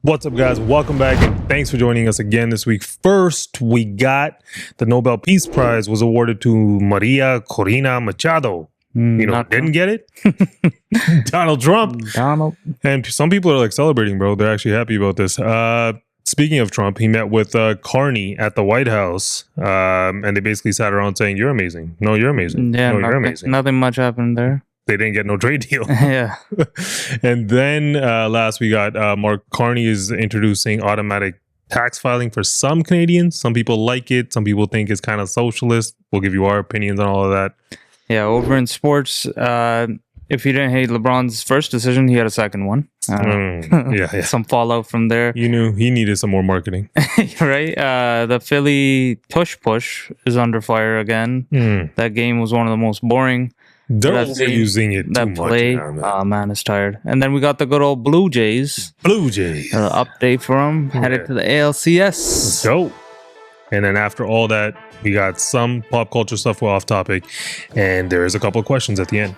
What's up, guys? Welcome back, and thanks for joining us again this week. First, we got the Nobel Peace Prize was awarded to Maria Corina Machado. Didn't get it? Donald Trump. And some people are like celebrating, bro. They're actually happy about this. Speaking of Trump, he met with Carney at the White House, and they basically sat around saying, "You're amazing. No, you're amazing. Yeah, no, you're amazing." Nothing much happened there. They didn't get no trade deal. Yeah. And then last we got Mark Carney is introducing automatic tax filing for some Canadians. Some people like it. Some people think it's kind of socialist. We'll give you our opinions on all of that. Yeah, over in sports, if you didn't hate LeBron's first decision, he had a second one. Yeah. Some fallout from there. You knew he needed some more marketing. Right? The Philly Tush Push is under fire again. That game was one of the most boring. They're overusing it too play. much now, man. Man is tired. And then we got the good old Blue Jays. Update for them. Headed to the ALCS. Dope. And then after all that, we got some pop culture stuff. We're off topic. And there is a couple of questions at the end.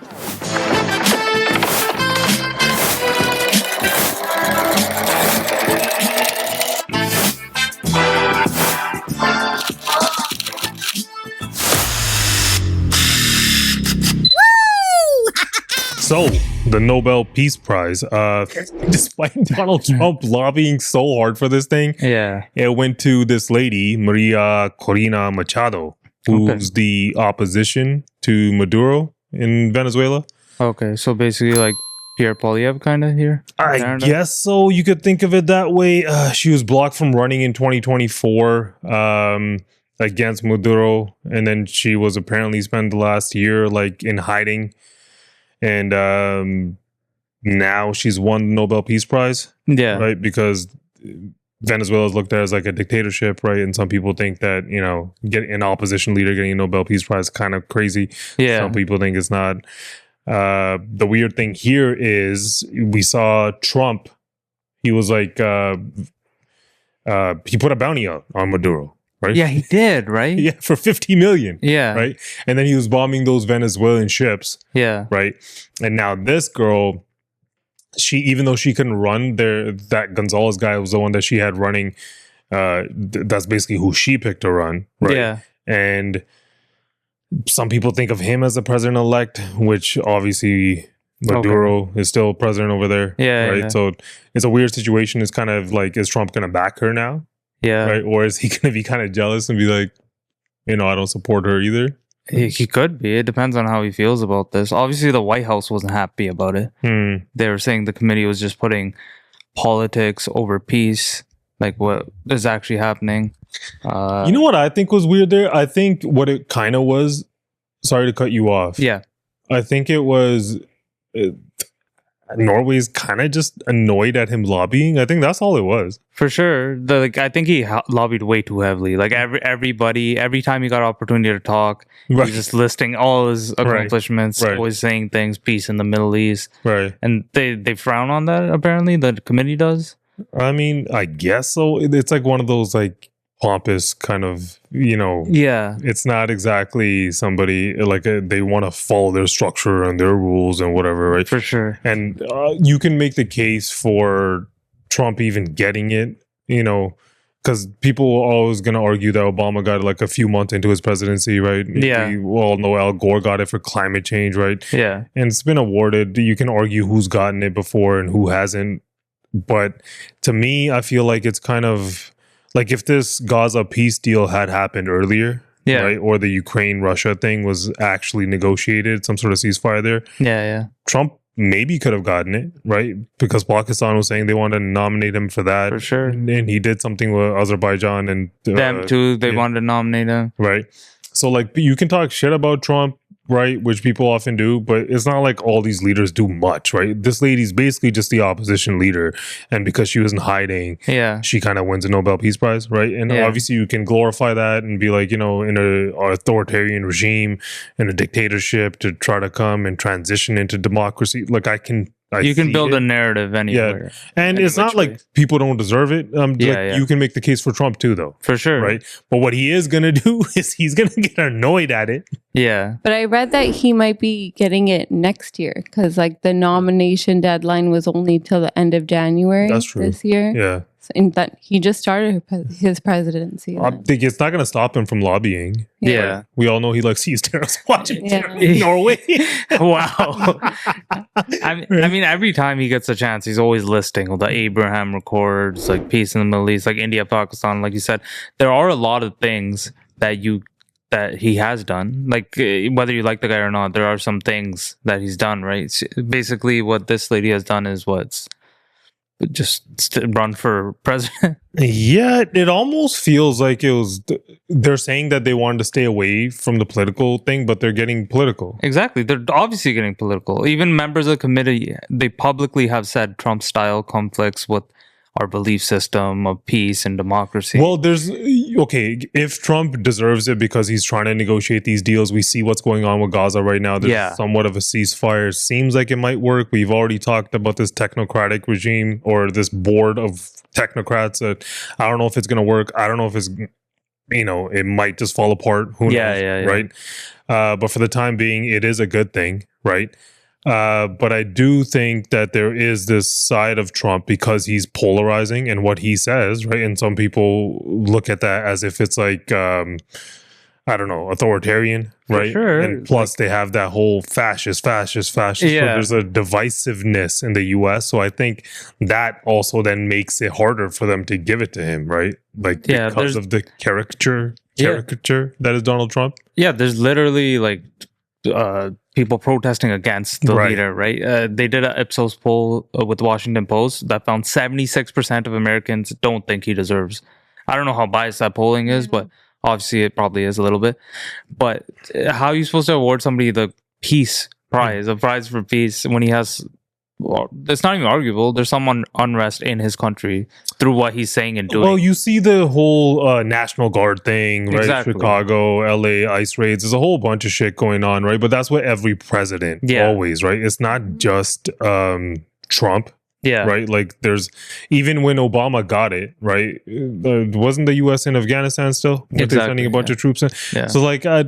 So, the Nobel Peace Prize, despite Donald Trump lobbying so hard for this thing, it went to this lady, Maria Corina Machado, who's the opposition to Maduro in Venezuela. Okay, so basically like Pierre Poilievre kind of here? I guess so. You could think of it that way. She was blocked from running in 2024 against Maduro, and then she was apparently spent the last year like in hiding. And now she's won the Nobel Peace Prize. Yeah. Right? Because Venezuela is looked at as like a dictatorship, right? And some people think that, getting an opposition leader getting a Nobel Peace Prize is kind of crazy. Yeah. Some people think it's not. The weird thing here is we saw Trump. He was like, he put a bounty out on Maduro. Right? Yeah, he did, right? Yeah, for 50 million. Yeah. Right? And then he was bombing those Venezuelan ships. Yeah. Right? And now this girl, even though she couldn't run, that Gonzalez guy was the one that she had running. That's basically who she picked to run. Right? Yeah. And some people think of him as the president-elect, which obviously Maduro is still president over there. Yeah. Right? Yeah. So it's a weird situation. It's kind of like, is Trump going to back her now? Yeah. Right. Or is he going to be kind of jealous and be like, I don't support her either? He could be. It depends on how he feels about this. Obviously, the White House wasn't happy about it. They were saying the committee was just putting politics over peace, like what is actually happening. You know what I think was weird there? I think what it kind of was, sorry to cut you off. Yeah. I think it was... Norway's kind of just annoyed at him lobbying. I think that's all it was. For sure. I think he lobbied way too heavily. Like everybody, every time he got an opportunity to talk, he was just listing all his accomplishments, always saying things, peace in the Middle East. Right. And they frown on that, apparently, the committee does. I mean, I guess so. It's like one of those like pompous kind of, yeah, it's not exactly somebody like they want to follow their structure and their rules and whatever, right? For sure. And you can make the case for Trump even getting it, because people are always going to argue that Obama got it like a few months into his presidency, right? Yeah. We all know Al Gore got it for climate change, right? Yeah. And it's been awarded. You can argue who's gotten it before and who hasn't. But to me, I feel like it's kind of like if this Gaza peace deal had happened earlier, right, or the Ukraine-Russia thing was actually negotiated, some sort of ceasefire there, Trump maybe could have gotten it, right? Because Pakistan was saying they wanted to nominate him for that. For sure. And he did something with Azerbaijan. And them too, they wanted to nominate him. Right. So, like, you can talk shit about Trump, right, which people often do, but it's not like all these leaders do much, right? This lady's basically just the opposition leader, and because she was in hiding, she kind of wins a Nobel Peace Prize, right? And obviously you can glorify that and be like, in an authoritarian regime, in a dictatorship, to try to come and transition into democracy. Like, you can build a narrative anywhere. Yeah. And it's not like people don't deserve it. You can make the case for Trump too, though. For sure. Right? But what he is going to do is he's going to get annoyed at it. Yeah. But I read that he might be getting it next year because like the nomination deadline was only till the end of January this year. Yeah. And that he just started his presidency. I think it's not going to stop him from lobbying. Yeah. We all know he likes East watching Norway. Wow. I mean, every time he gets a chance, he's always listing the Abraham Accords, like peace in the Middle East, like India, Pakistan. Like you said, there are a lot of things that he has done. Like whether you like the guy or not, there are some things that he's done, right? Basically, what this lady has done is just run for president. Yeah, it almost feels like they're saying that they wanted to stay away from the political thing, but they're getting political. Exactly. They're obviously getting political. Even members of the committee, they publicly have said Trump-style conflicts with our belief system of peace and democracy. Well, if Trump deserves it because he's trying to negotiate these deals, we see what's going on with Gaza right now. There's somewhat of a ceasefire. Seems like it might work. We've already talked about this technocratic regime or this board of technocrats. I don't know if it's going to work. I don't know if it's, it might just fall apart. Who knows, right? But for the time being, it is a good thing, right? But I do think that there is this side of Trump because he's polarizing and what he says, right? And some people look at that as if it's like, I don't know, authoritarian, right? Sure. And plus they have that whole fascist. So there's a divisiveness in the U.S. So I think that also then makes it harder for them to give it to him, right? Like because of the caricature that is Donald Trump. Yeah, there's literally like people protesting against the leader, right? They did an Ipsos poll with the Washington Post that found 76% of Americans don't think he deserves. I don't know how biased that polling is, but obviously it probably is a little bit. But how are you supposed to award somebody the Peace Prize, a prize for peace, when he has... Well, it's not even arguable. There's some unrest in his country through what he's saying and doing. Well, you see the whole National Guard thing, right? Exactly. Chicago, LA, ICE raids. There's a whole bunch of shit going on, right? But that's what every president always, right? It's not just Trump, right? Like there's, even when Obama got it, right? Wasn't the U.S. in Afghanistan still? They're sending a bunch of troops in. Yeah. So like, I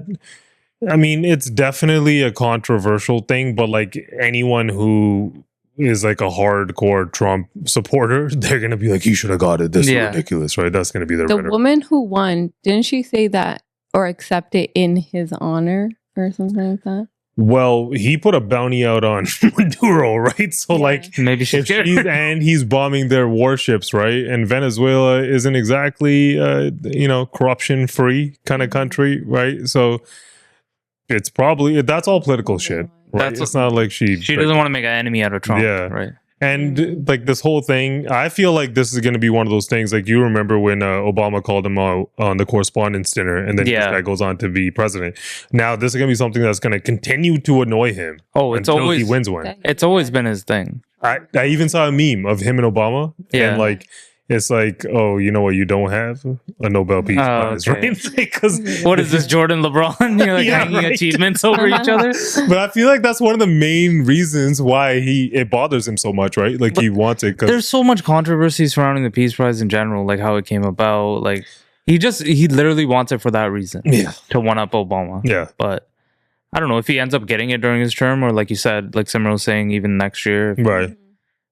mean, it's definitely a controversial thing, but like anyone who is like a hardcore Trump supporter, they're going to be like, he should have got it. This is ridiculous, right? That's going to be their rhetoric. Woman who won, didn't she say that or accept it in his honor or something like that? Well, he put a bounty out on Maduro, right? So like maybe he's bombing their warships, right? And Venezuela isn't exactly, corruption free kind of country, right? So it's probably, that's all political shit. Right? It's not like she doesn't want to make an enemy out of Trump. Yeah. Right. And like this whole thing, I feel like this is going to be one of those things. Like you remember when Obama called him out on the Correspondents' Dinner, and then this guy goes on to be president. Now this is going to be something that's going to continue to annoy him. Oh, it's until always he wins one. It's always been his thing. I even saw a meme of him and Obama, and like. It's like, oh, you know what? You don't have a Nobel Peace Prize, right? Because what is this, Jordan, LeBron? You're like hanging achievements over each other. But I feel like that's one of the main reasons why it bothers him so much, right? Like he wants it. There's so much controversy surrounding the Peace Prize in general, like how it came about. Like he literally wants it for that reason, to one up Obama. Yeah, but I don't know if he ends up getting it during his term, or like you said, like Simran was saying, even next year, right?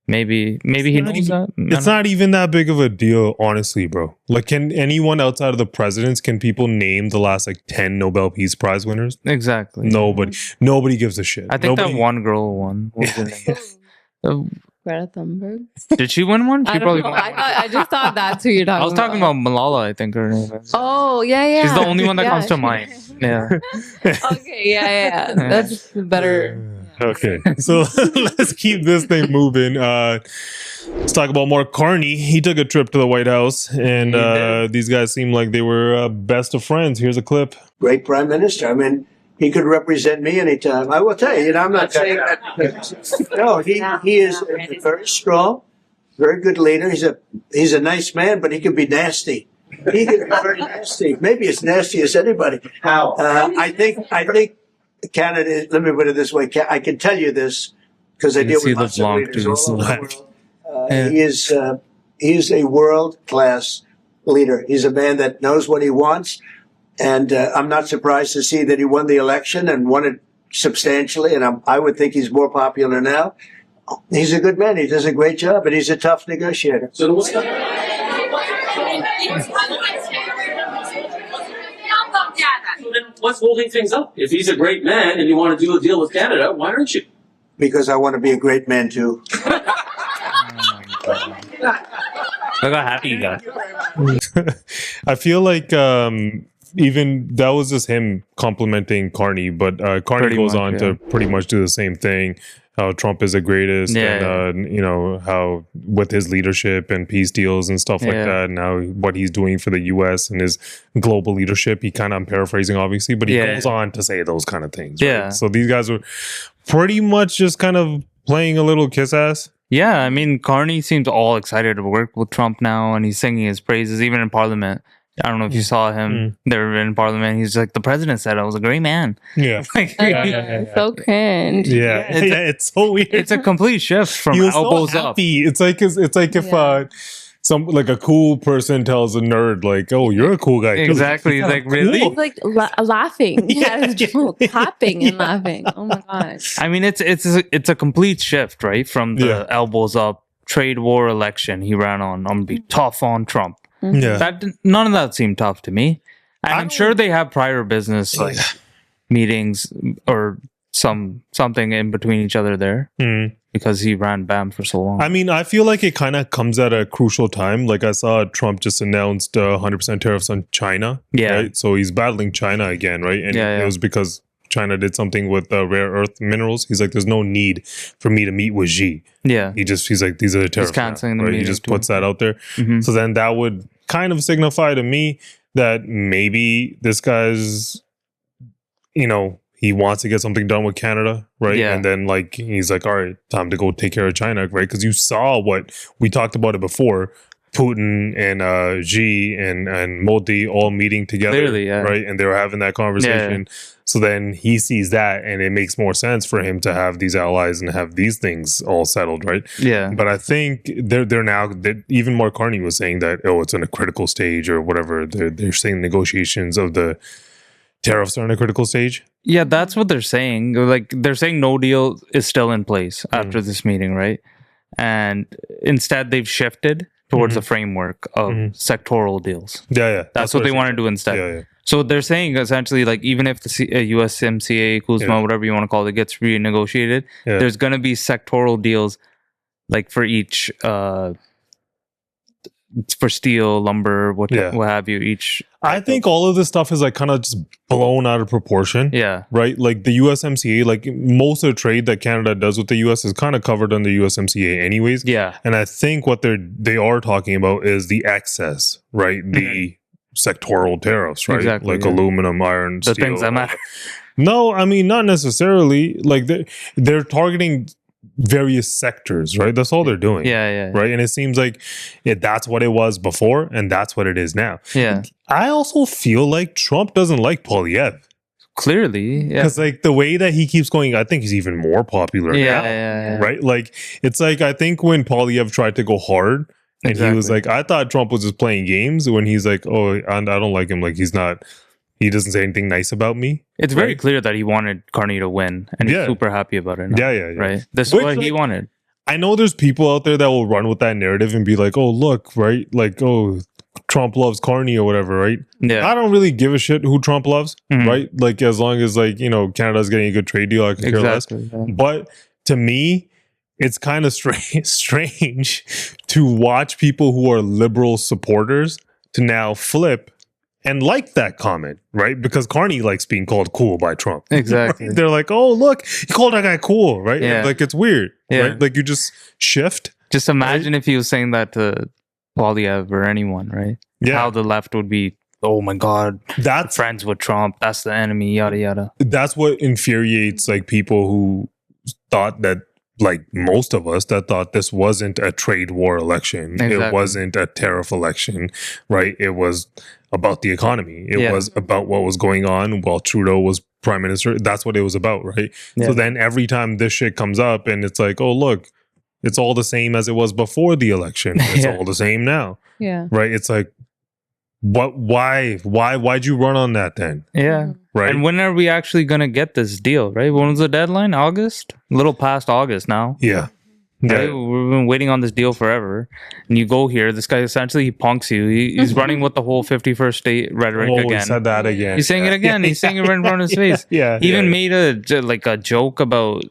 Maybe he knows that. It's not even that big of a deal, honestly, bro. Like, can anyone outside of the presidents, can people name the last like 10 Nobel Peace Prize winners? Exactly. Nobody gives a shit. I think that one girl won. Greta Thunberg. Did she win one? She probably won. I just thought that's who you're talking about. I was talking about Malala, I think her name is. Oh, yeah. She's the only one that comes to mind. Yeah. Okay, yeah. That's better. Okay, so let's keep this thing moving. Let's talk about Mark Carney. He took a trip to the White House, and these guys seem like they were best of friends. Here's a clip. Great prime minister. I mean, he could represent me anytime. I will tell you, I'm not saying that. No, he is very strong, very good leader. He's a nice man, but he can be nasty. He can be very nasty. Maybe as nasty as anybody. How? I think Canada, let me put it this way. I can tell you this because I deal with lots of leaders all over the world. He is a world-class leader. He's a man that knows what he wants. And I'm not surprised to see that he won the election and won it substantially. And I would think he's more popular now. He's a good man. He does a great job, and he's a tough negotiator. So what's holding things up? If he's a great man and you want to do a deal with Canada, why aren't you? Because I want to be a great man too. Look how happy you got. I feel like even that was just him complimenting Carney, but Carney goes on to pretty much do the same thing. How Trump is the greatest, and you know how with his leadership and peace deals and stuff like that. Now what he's doing for the U.S. and his global leadership, I'm paraphrasing obviously, but he goes on to say those kind of things. Right? Yeah. So these guys are pretty much just kind of playing a little kiss ass. Yeah, I mean, Carney seems all excited to work with Trump now, and he's singing his praises even in Parliament. I don't know if you saw him there in Parliament. He's like, the president said I was a great man. Yeah. So cringe. Yeah. It's so weird. It's a complete shift from elbows so happy. Up. It's like if some like a cool person tells a nerd like, "Oh, you're a cool guy." Exactly. He's like, really? He's like laughing. Yeah, clapping and laughing. Oh my gosh. I mean, it's a complete shift, right? From the elbows up trade war election he ran on. I'm gonna be tough on Trump. Yeah, none of that seemed tough to me. And I'm sure they have prior business like meetings or something in between each other there because he ran BAM for so long. I mean, I feel like it kind of comes at a crucial time. Like I saw Trump just announced 100% tariffs on China. Yeah, right? So he's battling China again, right? And it was because China did something with rare earth minerals. He's like, there's no need for me to meet with Xi. Yeah, he's like, these are the tariffs. He's canceling the meeting. He just puts that out there. So then that would kind of signify to me that maybe this guy's, he wants to get something done with Canada, right? Yeah. And then like he's like, all right, time to go take care of China, right? Because you saw what we talked about it before. Putin and Xi and Modi all meeting together, clearly, right? And they were having that conversation. So then he sees that, and it makes more sense for him to have these allies and have these things all settled, right? Yeah. But I think they're now, even Mark Carney was saying that, it's in a critical stage or whatever. They're saying negotiations of the tariffs are in a critical stage. Yeah, that's what they're saying. Like they're saying no deal is still in place after this meeting, right? And instead they've shifted towards a framework of sectoral deals. Yeah. That's what they want to do instead. Yeah. So they're saying essentially, like, even if the USMCA, Kuzma, whatever you want to call it, gets renegotiated, there's going to be sectoral deals, like for each, for steel, lumber, what have you, each. I think all of this stuff is like kind of just blown out of proportion. Yeah. Right? Like the USMCA, like most of the trade that Canada does with the US is kind of covered under USMCA anyways. Yeah. And I think what they are talking about is the excess, right? The sectoral tariffs, right? Exactly, like aluminum, iron, steel. The things that matter. No, I mean, not necessarily. Like they're targeting various sectors, right? That's all they're doing. Yeah. Right? And it seems like that's what it was before, and that's what it is now. Yeah. I also feel like Trump doesn't like Poilievre. Clearly, yeah. Because like the way that he keeps going, I think he's even more popular now. Yeah. Right? Like it's like, I think when Poilievre tried to go hard, and he was like, I thought Trump was just playing games, when he's like, oh, I don't like him. Like he doesn't say anything nice about me. It's very clear that he wanted Carney to win, and he's super happy about it now. Yeah. Right? This is what he wanted. I know there's people out there that will run with that narrative and be like, oh, look, right? Like, oh, Trump loves Carney or whatever, right? Yeah. I don't really give a shit who Trump loves, right? Like, as long as, like, Canada's getting a good trade deal, I can care less. Yeah. But to me, it's kind of strange to watch people who are liberal supporters to now flip and like that comment, right? Because Carney likes being called cool by Trump. Exactly. Right? They're like, oh, look, he called that guy cool, right? Yeah. Like, it's weird, right? Like, you just shift. Just imagine if he was saying that to Poilievre or anyone, right? Yeah. How the left would be, oh my God, that's friends with Trump. That's the enemy, yada, yada. That's what infuriates, like, people who thought that, like most of us, that thought this wasn't a trade war election. Exactly. It wasn't a tariff election, right? It was about the economy. It was about what was going on while Trudeau was prime minister. That's what it was about, right? Yeah. So then every time this shit comes up and it's like, oh, look, it's all the same as it was before the election. It's all the same now. Yeah. Right? It's like, Why'd you run on that then? Yeah. Right. And when are we actually going to get this deal, right? When was the deadline? August? A little past August now. Yeah. Right? We've been waiting on this deal forever. And you go here, this guy essentially, he punks you. He's running with the whole 51st state rhetoric again. He said that again. He's saying it again. He's saying it right in front of his face. Yeah. He even made a joke about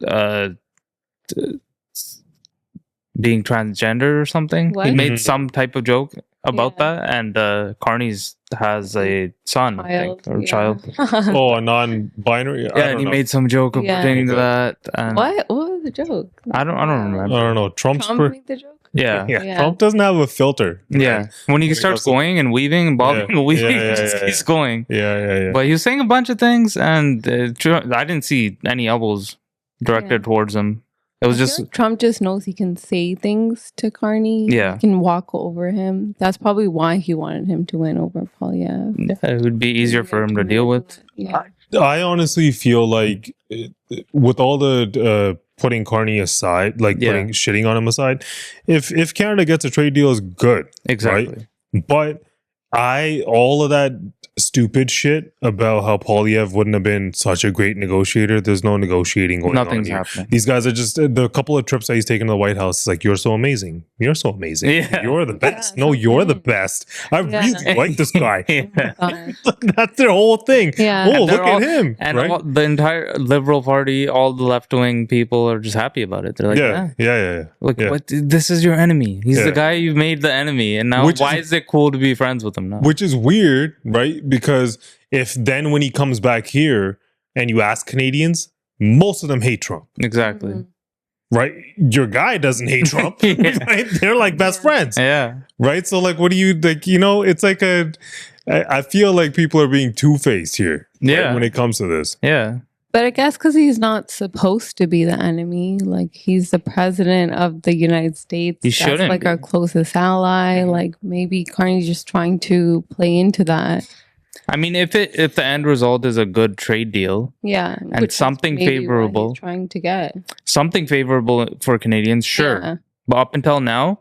being transgender or something. What? He made some type of joke about that, and Carney's has a son, I think, or child. A non-binary. Yeah, and he made some joke pertaining to that. And what was the joke? I don't remember. I don't know. Trump made the joke. Yeah. Trump doesn't have a filter. Yeah, when he starts going and weaving and bobbing and weaving, he just keeps going. Yeah. But he was saying a bunch of things, and I didn't see any elbows directed towards him. It was just Trump just knows he can say things to Carney. Yeah. He can walk over him. That's probably why he wanted him to win over Polyev. Yeah, it would be easier for him to deal with. Yeah. I honestly feel like with all the putting Carney aside, putting shitting on him aside, if Canada gets a trade deal, is good. Exactly. Right? But all of that stupid shit about how Polyev wouldn't have been such a great negotiator. There's no negotiating going on. Nothing's happening. These guys are just the couple of trips that he's taken to the White House. It's like, you're so amazing. You're so amazing. Yeah. You're the best. No, you're the best. I really like this guy. Yeah. That's their whole thing. Yeah. Oh, look at him. And right? the entire Liberal Party, all the left-wing people are just happy about it. They're like, yeah. Look, what? This is your enemy. He's the guy you made the enemy, and now why is it cool to be friends with him now? Which is weird, right? Because if then when he comes back here and you ask Canadians, most of them hate Trump. Exactly. Mm-hmm. Right? Your guy doesn't hate Trump. Right? They're like best friends. Yeah. Right? So like, what do you like? It's like I feel like people are being two-faced here. Yeah. Right, when it comes to this. Yeah. But I guess because he's not supposed to be the enemy. Like, he's the president of the United States. He shouldn't That's like be. our closest ally. Like, maybe Carney's just trying to play into that. I mean, if the end result is a good trade deal, Yeah. and which is something maybe what favorable, he's trying to get. something favorable for Canadians, sure. Yeah. But up until now,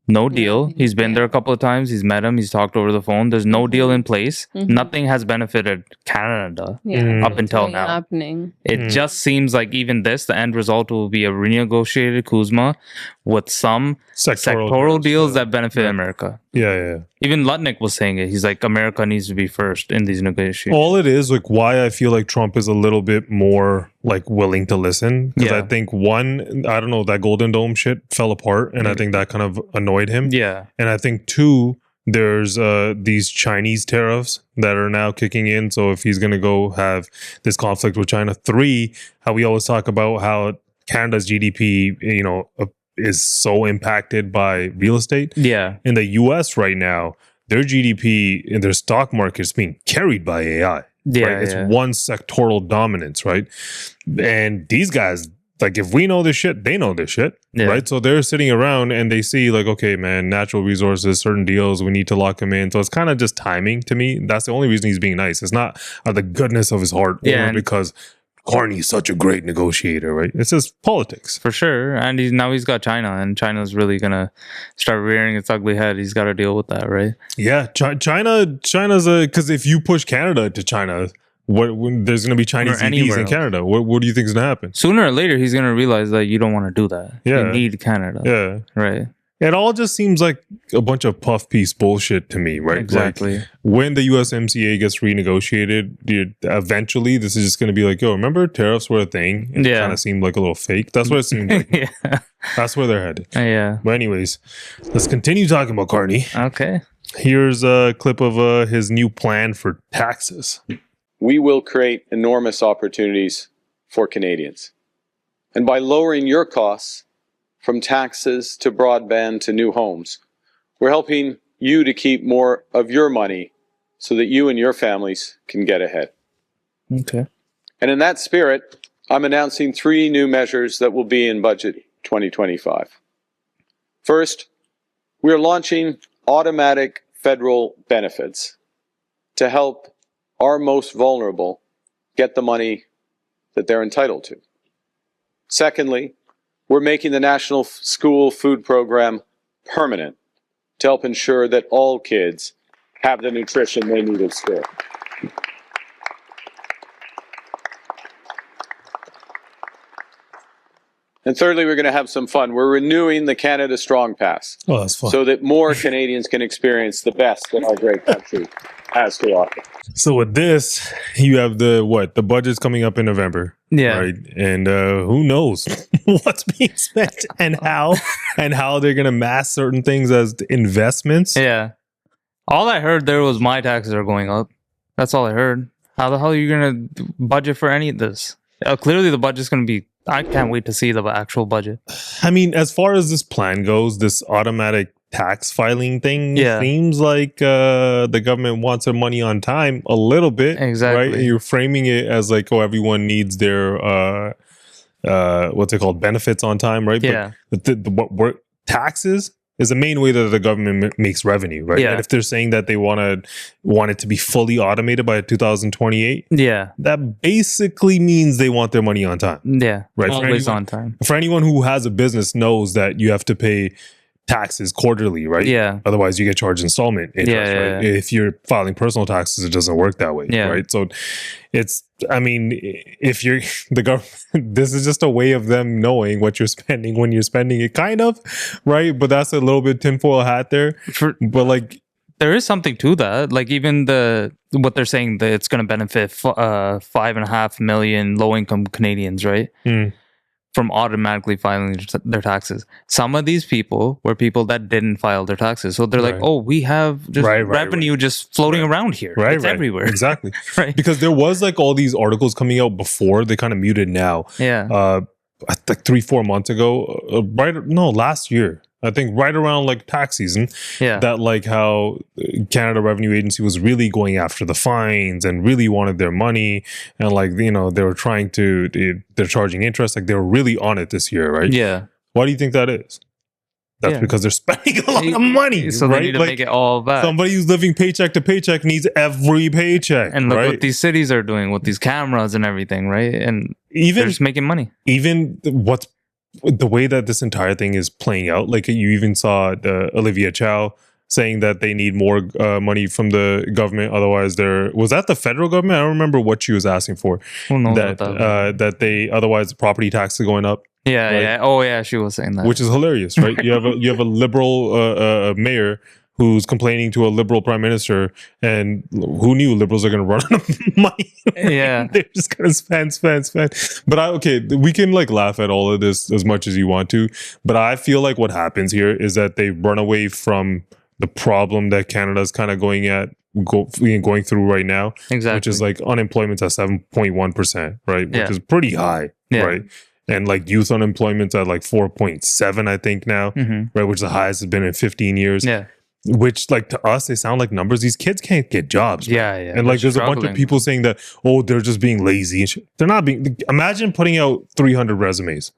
no deal. He's been there a couple of times. He's met him. He's talked over the phone. There's no deal in place. Nothing has benefited Canada up until now. Happening. It just seems like even this, the end result will be a renegotiated Kuzma with some sectoral deals that benefit America. Yeah. Even Lutnick was saying it. He's like, America needs to be first in these negotiations. All it is, like, why I feel like Trump is a little bit more like willing to listen, because I think I don't know, that Golden Dome shit fell apart, and I think that kind of annoyed him. Yeah. And I think two, there's these Chinese tariffs that are now kicking in. So if he's going to go have this conflict with China, three, how we always talk about how Canada's GDP, is so impacted by real estate. Yeah. In the US right now, their GDP in their stock market is being carried by AI. Yeah. Right? It's one sectoral dominance, right? And these guys, like, if we know this shit, they know this shit, right? So they're sitting around and they see, like, okay, man, natural resources, certain deals, we need to lock them in. So it's kind of just timing to me. That's the only reason he's being nice. It's not out of the goodness of his heart or because Carney's such a great negotiator, right? It's just politics. For sure. And now he's got China, and China's really going to start rearing its ugly head. He's got to deal with that, right? Yeah. China's because if you push Canada to China, there's going to be Chinese EVs in Canada. What do you think is going to happen? Sooner or later, he's going to realize that you don't want to do that. Yeah. You need Canada. Yeah. Right. It all just seems like a bunch of puff piece bullshit to me, right? Exactly. Like, when the USMCA gets renegotiated, eventually this is just going to be like, yo, remember tariffs were a thing? It kind of seemed like a little fake. That's what it seemed like. Yeah. That's where they're headed. Yeah. But anyways, let's continue talking about Carney. Okay. Here's a clip of his new plan for taxes. We will create enormous opportunities for Canadians. And by lowering your costs, from taxes to broadband to new homes, we're helping you to keep more of your money so that you and your families can get ahead. Okay. And in that spirit, I'm announcing 3 new measures that will be in Budget 2025. First, we're launching automatic federal benefits to help our most vulnerable get the money that they're entitled to. Secondly, we're making the National School Food Program permanent to help ensure that all kids have the nutrition they need at school. And thirdly, we're going to have some fun. We're renewing the Canada Strong Pass. Oh, that's fun. So that more Canadians can experience the best that our great country has to offer. So with this, you have the budget's coming up in November. Yeah. Right. And who knows what's being spent and how they're going to mass certain things as investments. Yeah. All I heard there was my taxes are going up. That's all I heard. How the hell are you going to budget for any of this? Clearly the budget's going to be, I can't wait to see the actual budget. I mean, as far as this plan goes, this automatic tax filing thing seems like the government wants their money on time a little bit. Exactly. Right? And you're framing it as like, oh, everyone needs their what's it called, benefits on time, right? Yeah. But taxes is the main way that the government makes revenue, right? Yeah. And if they're saying that they want it to be fully automated by 2028, that basically means they want their money on time. Yeah, right. Always on time. For anyone who has a business knows that you have to pay taxes quarterly, right? Yeah. Otherwise, you get charged installment interest, right? Yeah. If you're filing personal taxes, it doesn't work that way, right? So it's, I mean, if you're the government, this is just a way of them knowing what you're spending when you're spending it, kind of, right? But that's a little bit tinfoil hat there. But like, there is something to that. Like even what they're saying that it's going to benefit 5.5 million low-income Canadians, right? From automatically filing their taxes. Some of these people were people that didn't file their taxes. So they're like, oh, we have just revenue just floating around here. It's everywhere. Exactly. Right. Because there was like all these articles coming out before, they kind of muted now. Yeah. Like 3-4 months ago, last year. I think right around like tax season, that like how Canada Revenue Agency was really going after the fines and really wanted their money, and like, you know, they were trying to, they're charging interest, like they were really on it this year, right? Yeah. Why do you think that is? That's because they're spending a lot of money, so they need to make it all back. Somebody who's living paycheck to paycheck needs every paycheck. And look what these cities are doing with these cameras and everything, right? And they're just making money. Even the way that this entire thing is playing out, like you even saw Olivia Chow saying that they need more money from the government, otherwise was that the federal government? I don't remember what she was asking for. That they, otherwise the property tax is going up. Yeah. Oh yeah, she was saying that, which is hilarious, right? You have a liberal mayor who's complaining to a liberal prime minister, and who knew liberals are going to run out of money? Yeah. They're just going to spend. But we can like laugh at all of this as much as you want to, but I feel like what happens here is that they run away from the problem that Canada's kind of going through right now. Exactly. Which is like unemployment's at 7.1%, right? Which is pretty high, right? And like youth unemployment's at like 4.7, I think now, right? Which is the highest it's been in 15 years. Yeah. Which, like, to us, they sound like numbers. These kids can't get jobs. Yeah. And like, there's a bunch of people saying that, oh, they're just being lazy. They're not being. Imagine putting out 300 resumes,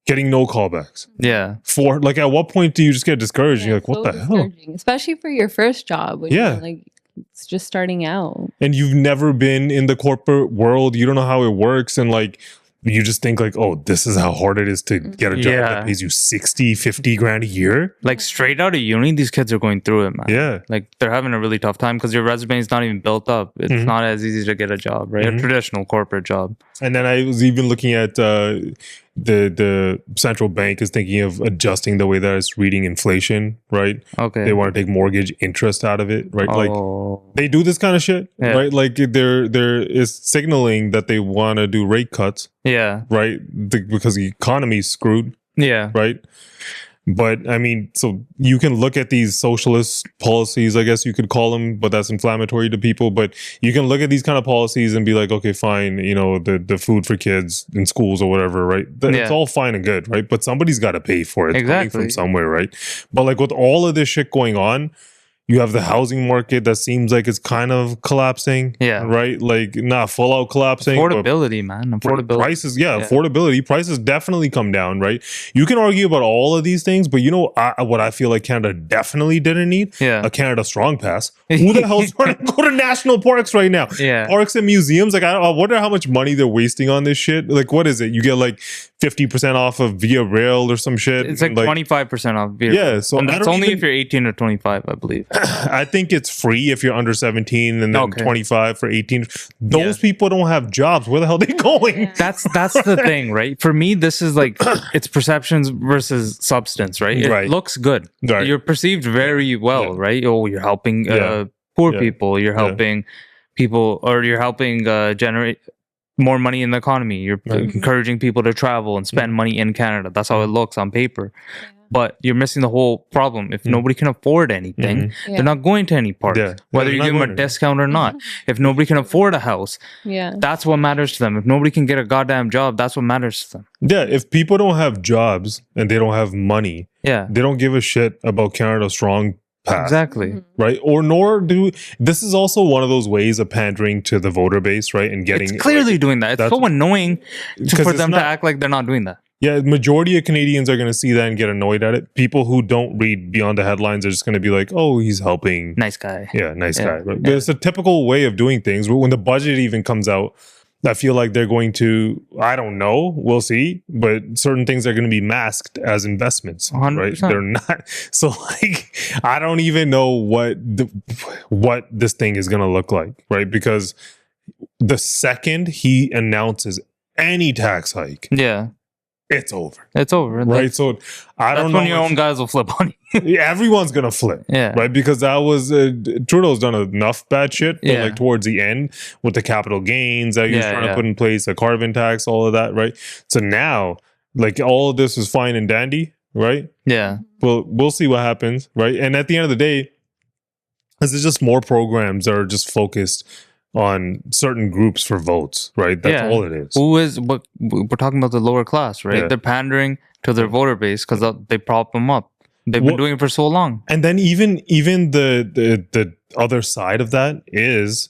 getting no callbacks. Yeah. For like, at what point do you just get discouraged? You're like, what the hell? Especially for your first job. When you're like, it's just starting out. And you've never been in the corporate world. You don't know how it works. And like, you just think like, oh, this is how hard it is to get a job that pays you 60, 50 grand a year. Like straight out of uni, these kids are going through it, man. Yeah. Like they're having a really tough time because your resume is not even built up. It's not as easy to get a job, right? A traditional corporate job. And then I was even looking at the central bank is thinking of adjusting the way that it's reading inflation, right? Okay. They want to take mortgage interest out of it, right? Like they do this kind of shit, right? Like there is signaling that they want to do rate cuts. Yeah. Right? Because the economy's screwed. Yeah. Right? But I mean, so you can look at these socialist policies, I guess you could call them, but that's inflammatory to people. But you can look at these kind of policies and be like, okay, fine, you know, the food for kids in schools or whatever, right? It's all fine and good, right? But somebody's got to pay for it. Exactly. Coming from somewhere, right? But like with all of this shit going on, you have the housing market that seems like it's kind of collapsing. Yeah. Right? Like, not full out collapsing. Affordability, man. Affordability. Prices, affordability. Prices definitely come down, right? You can argue about all of these things, but you know what I feel like Canada definitely didn't need? A Canada Strong Pass. Who the hell's trying to go to national parks right now? Parks and museums. Like, I wonder how much money they're wasting on this shit. Like, what is it? You get like 50% off of Via Rail or some shit. It's like 25% off Via Rail. Yeah. So and that's only if you're 18 or 25, I believe. I think it's free if you're under 17 and then 25 for 18. Those people don't have jobs. Where the hell are they going? That's the thing, right? For me, this is like it's perceptions versus substance, right? It looks good. Right. You're perceived very well, right? Oh, you're helping poor people. You're helping people, or you're helping generate more money in the economy. You're encouraging people to travel and spend money in Canada. That's how it looks on paper. But you're missing the whole problem. If nobody can afford anything, they're not going to any parts. Whether you give them a discount or not. If nobody can afford a house, that's what matters to them. If nobody can get a goddamn job, that's what matters to them. Yeah, if people don't have jobs and they don't have money, they don't give a shit about Canada's strong path. Exactly. Right? Or nor do... This is also one of those ways of pandering to the voter base, right? And getting... It's clearly doing that. It's so annoying for them to act like they're not doing that. Yeah, the majority of Canadians are going to see that and get annoyed at it. People who don't read beyond the headlines are just going to be like, oh, he's helping. Nice guy. Yeah, nice guy. But it's a typical way of doing things. When the budget even comes out, I feel like they're going to, I don't know, we'll see, but certain things are going to be masked as investments, 100%. Right? They're not. So like, I don't even know what this thing is going to look like, right? Because the second he announces any tax hike, it's over. It's over. Right. So I don't know. That's when your own guys will flip on you. Yeah, everyone's going to flip. Yeah. Right. Because that was, Trudeau's done enough bad shit. But like towards the end with the capital gains that he was trying to put in place, the carbon tax, all of that. Right. So now, like all of this is fine and dandy. Right. Yeah. Well, we'll see what happens. Right. And at the end of the day, this is just more programs that are just focused on certain groups for votes, right? That's all it is. What we're talking about, the lower class, right? They're pandering to their voter base because they prop them up. They've been doing it for so long. And then even the other side of that is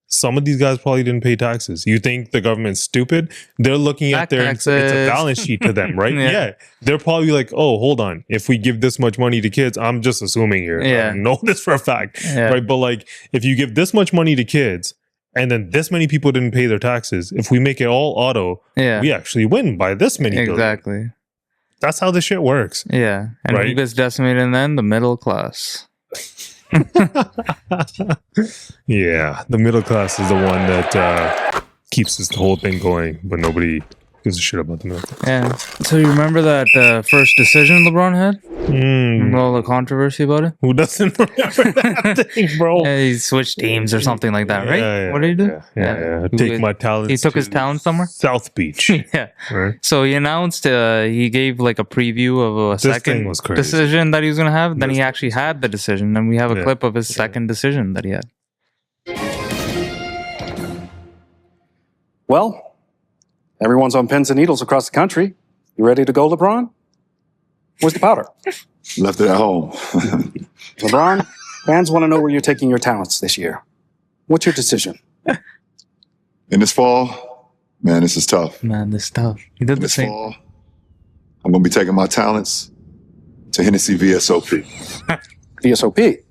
some of these guys probably didn't pay taxes. You think the government's stupid? They're looking at their it's a balance sheet to them, right? Yeah. They're probably like, oh, hold on. If we give this much money to kids, I'm just assuming here. I don't know this for a fact, right? But like, if you give this much money to kids, and then this many people didn't pay their taxes, if we make it all auto, we actually win by this many billion. Exactly. That's how this shit works. Yeah. And who gets decimated in the end? The middle class. Yeah. The middle class is the one that keeps this whole thing going, but nobody gives a shit about the middle class. Yeah. So you remember that first decision LeBron had? Remember all the controversy about it? Who doesn't remember that thing, bro? He switched teams or something like that, right? Yeah, what did he do? Take my talents. He took his talent somewhere? South Beach. Right. So he announced, he gave like a preview of a second decision that he was going to have. Then he actually had the decision. And we have a clip of his second decision that he had. Well, everyone's on pins and needles across the country. You ready to go, LeBron? Where's the powder? Left it at home. LeBron, fans want to know where you're taking your talents this year. What's your decision? In this fall, man, this is tough. Man, this is tough. He did the same. Fall, I'm going to be taking my talents to Hennessy VSOP. VSOP?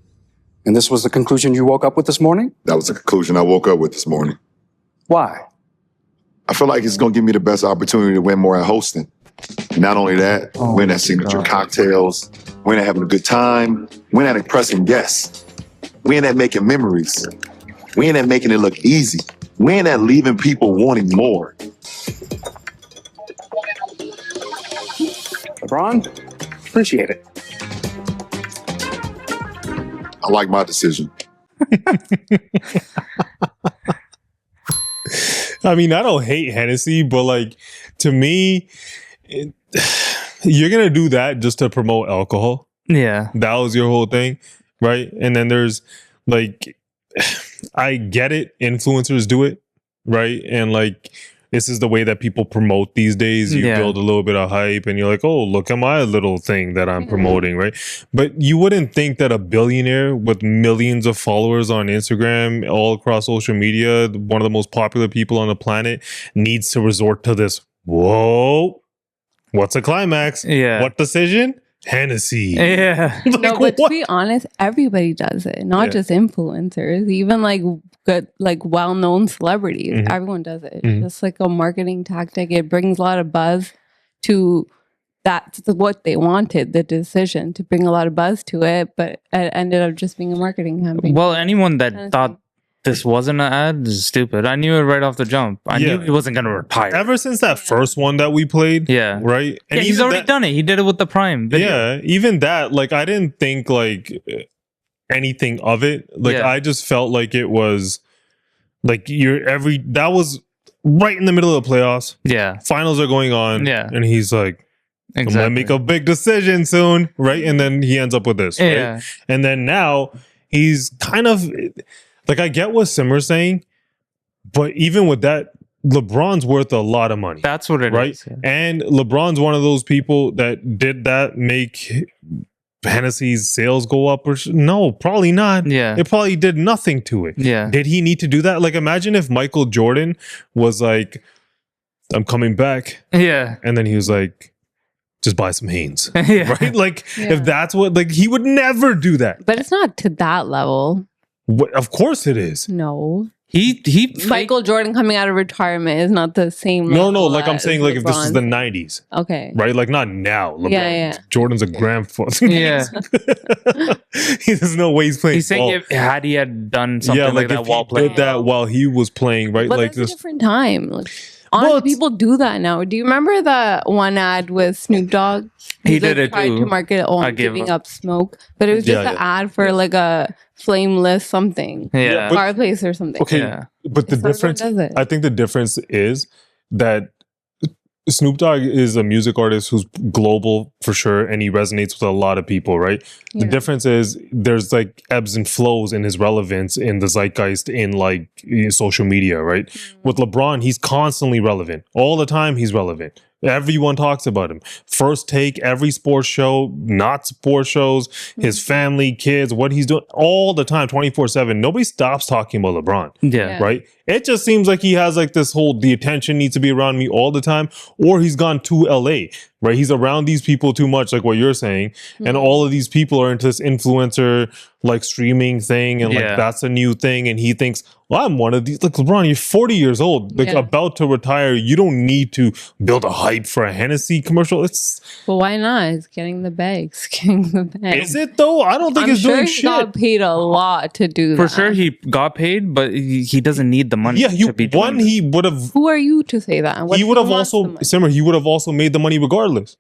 And this was the conclusion you woke up with this morning? That was the conclusion I woke up with this morning. Why? I feel like it's going to give me the best opportunity to win more at hosting. Not only that, win at signature cocktails, win at having a good time, win at impressing guests, win at making memories, win at making it look easy, win at leaving people wanting more. LeBron, appreciate it. I like my decision. I mean, I don't hate Hennessy, but like, to me, you're going to do that just to promote alcohol. Yeah. That was your whole thing, right? And then there's like, I get it. Influencers do it, right? And like, this is the way that people promote these days. You build a little bit of hype and you're like, oh, look at my little thing that I'm promoting, right? But you wouldn't think that a billionaire with millions of followers on Instagram, all across social media, one of the most popular people on the planet, needs to resort to this. Whoa, what's a climax? Yeah. What decision? Hennessy. Yeah. Like, no, but to be honest, everybody does it. Not just influencers, even like good, like well-known celebrities. Everyone does it. It's just like a marketing tactic. It brings a lot of buzz to that's what they wanted, the decision to bring a lot of buzz to it, but it ended up just being a marketing campaign. Well, anyone that thought this wasn't an ad is stupid. I knew it right off the jump. I knew he wasn't going to retire. Ever since that first one that we played. Yeah. Right? And he's already done it. He did it with the Prime video. Yeah. Even that, like, I didn't think, like, anything of it. Like, I just felt like it was, like, that was right in the middle of the playoffs. Yeah. Finals are going on. Yeah. And he's like, I'm going to make a big decision soon. Right? And then he ends up with this. Right? Yeah. And then now he's kind of... Like, I get what Simmer's saying, but even with that, LeBron's worth a lot of money. That's what it is. Yeah. And LeBron's one of those people that did that make Hennessy's sales go up? No, probably not. Yeah. It probably did nothing to it. Yeah. Did he need to do that? Like, imagine if Michael Jordan was like, I'm coming back. Yeah. And then he was like, just buy some Hanes. Yeah. Right? Like, if that's what, like, he would never do that. But it's not to that level. Of course it is. No. He Michael Jordan coming out of retirement is not the same. No, like I'm saying, like if this was the 90s. Okay. Right? Like not now. LeBron. Yeah. Jordan's a grandfather. Yeah. There's no way he's playing. He's saying had he had done something like that while playing. Did that while he was playing, right? But like it's a different time. Like, honestly, people do that now. Do you remember the one ad with Snoop Dogg? He did it tried too. to market giving up smoke, but it was just an ad for like a flameless something, fireplace or something. Okay, but the difference, I think the difference is that Snoop Dogg is a music artist who's global for sure, and he resonates with a lot of people, right? The difference is there's like ebbs and flows in his relevance in the zeitgeist in like social media, right? With LeBron, he's constantly relevant. All the time he's relevant. Everyone talks about him. First Take, every sports show, not sports shows, his family, kids, what he's doing all the time, 24/7. Nobody stops talking about LeBron. Yeah. Right? It just seems like he has like this whole, the attention needs to be around me all the time, or he's gone to LA, right? He's around these people too much, like what you're saying. And all of these people are into this influencer, like streaming thing. And like, that's a new thing. And he thinks, well, I'm one of these. Like, LeBron, you're 40 years old, like about to retire. You don't need to build a hype for a Hennessy commercial. Well, why not? It's getting the bags. Is it though? I don't think it's doing shit. He got paid a lot to do For that. sure he got paid, but he doesn't need the money. Yeah, he would have. Who are you to say that? He would have also, Simmer, he would have also made the money regardless.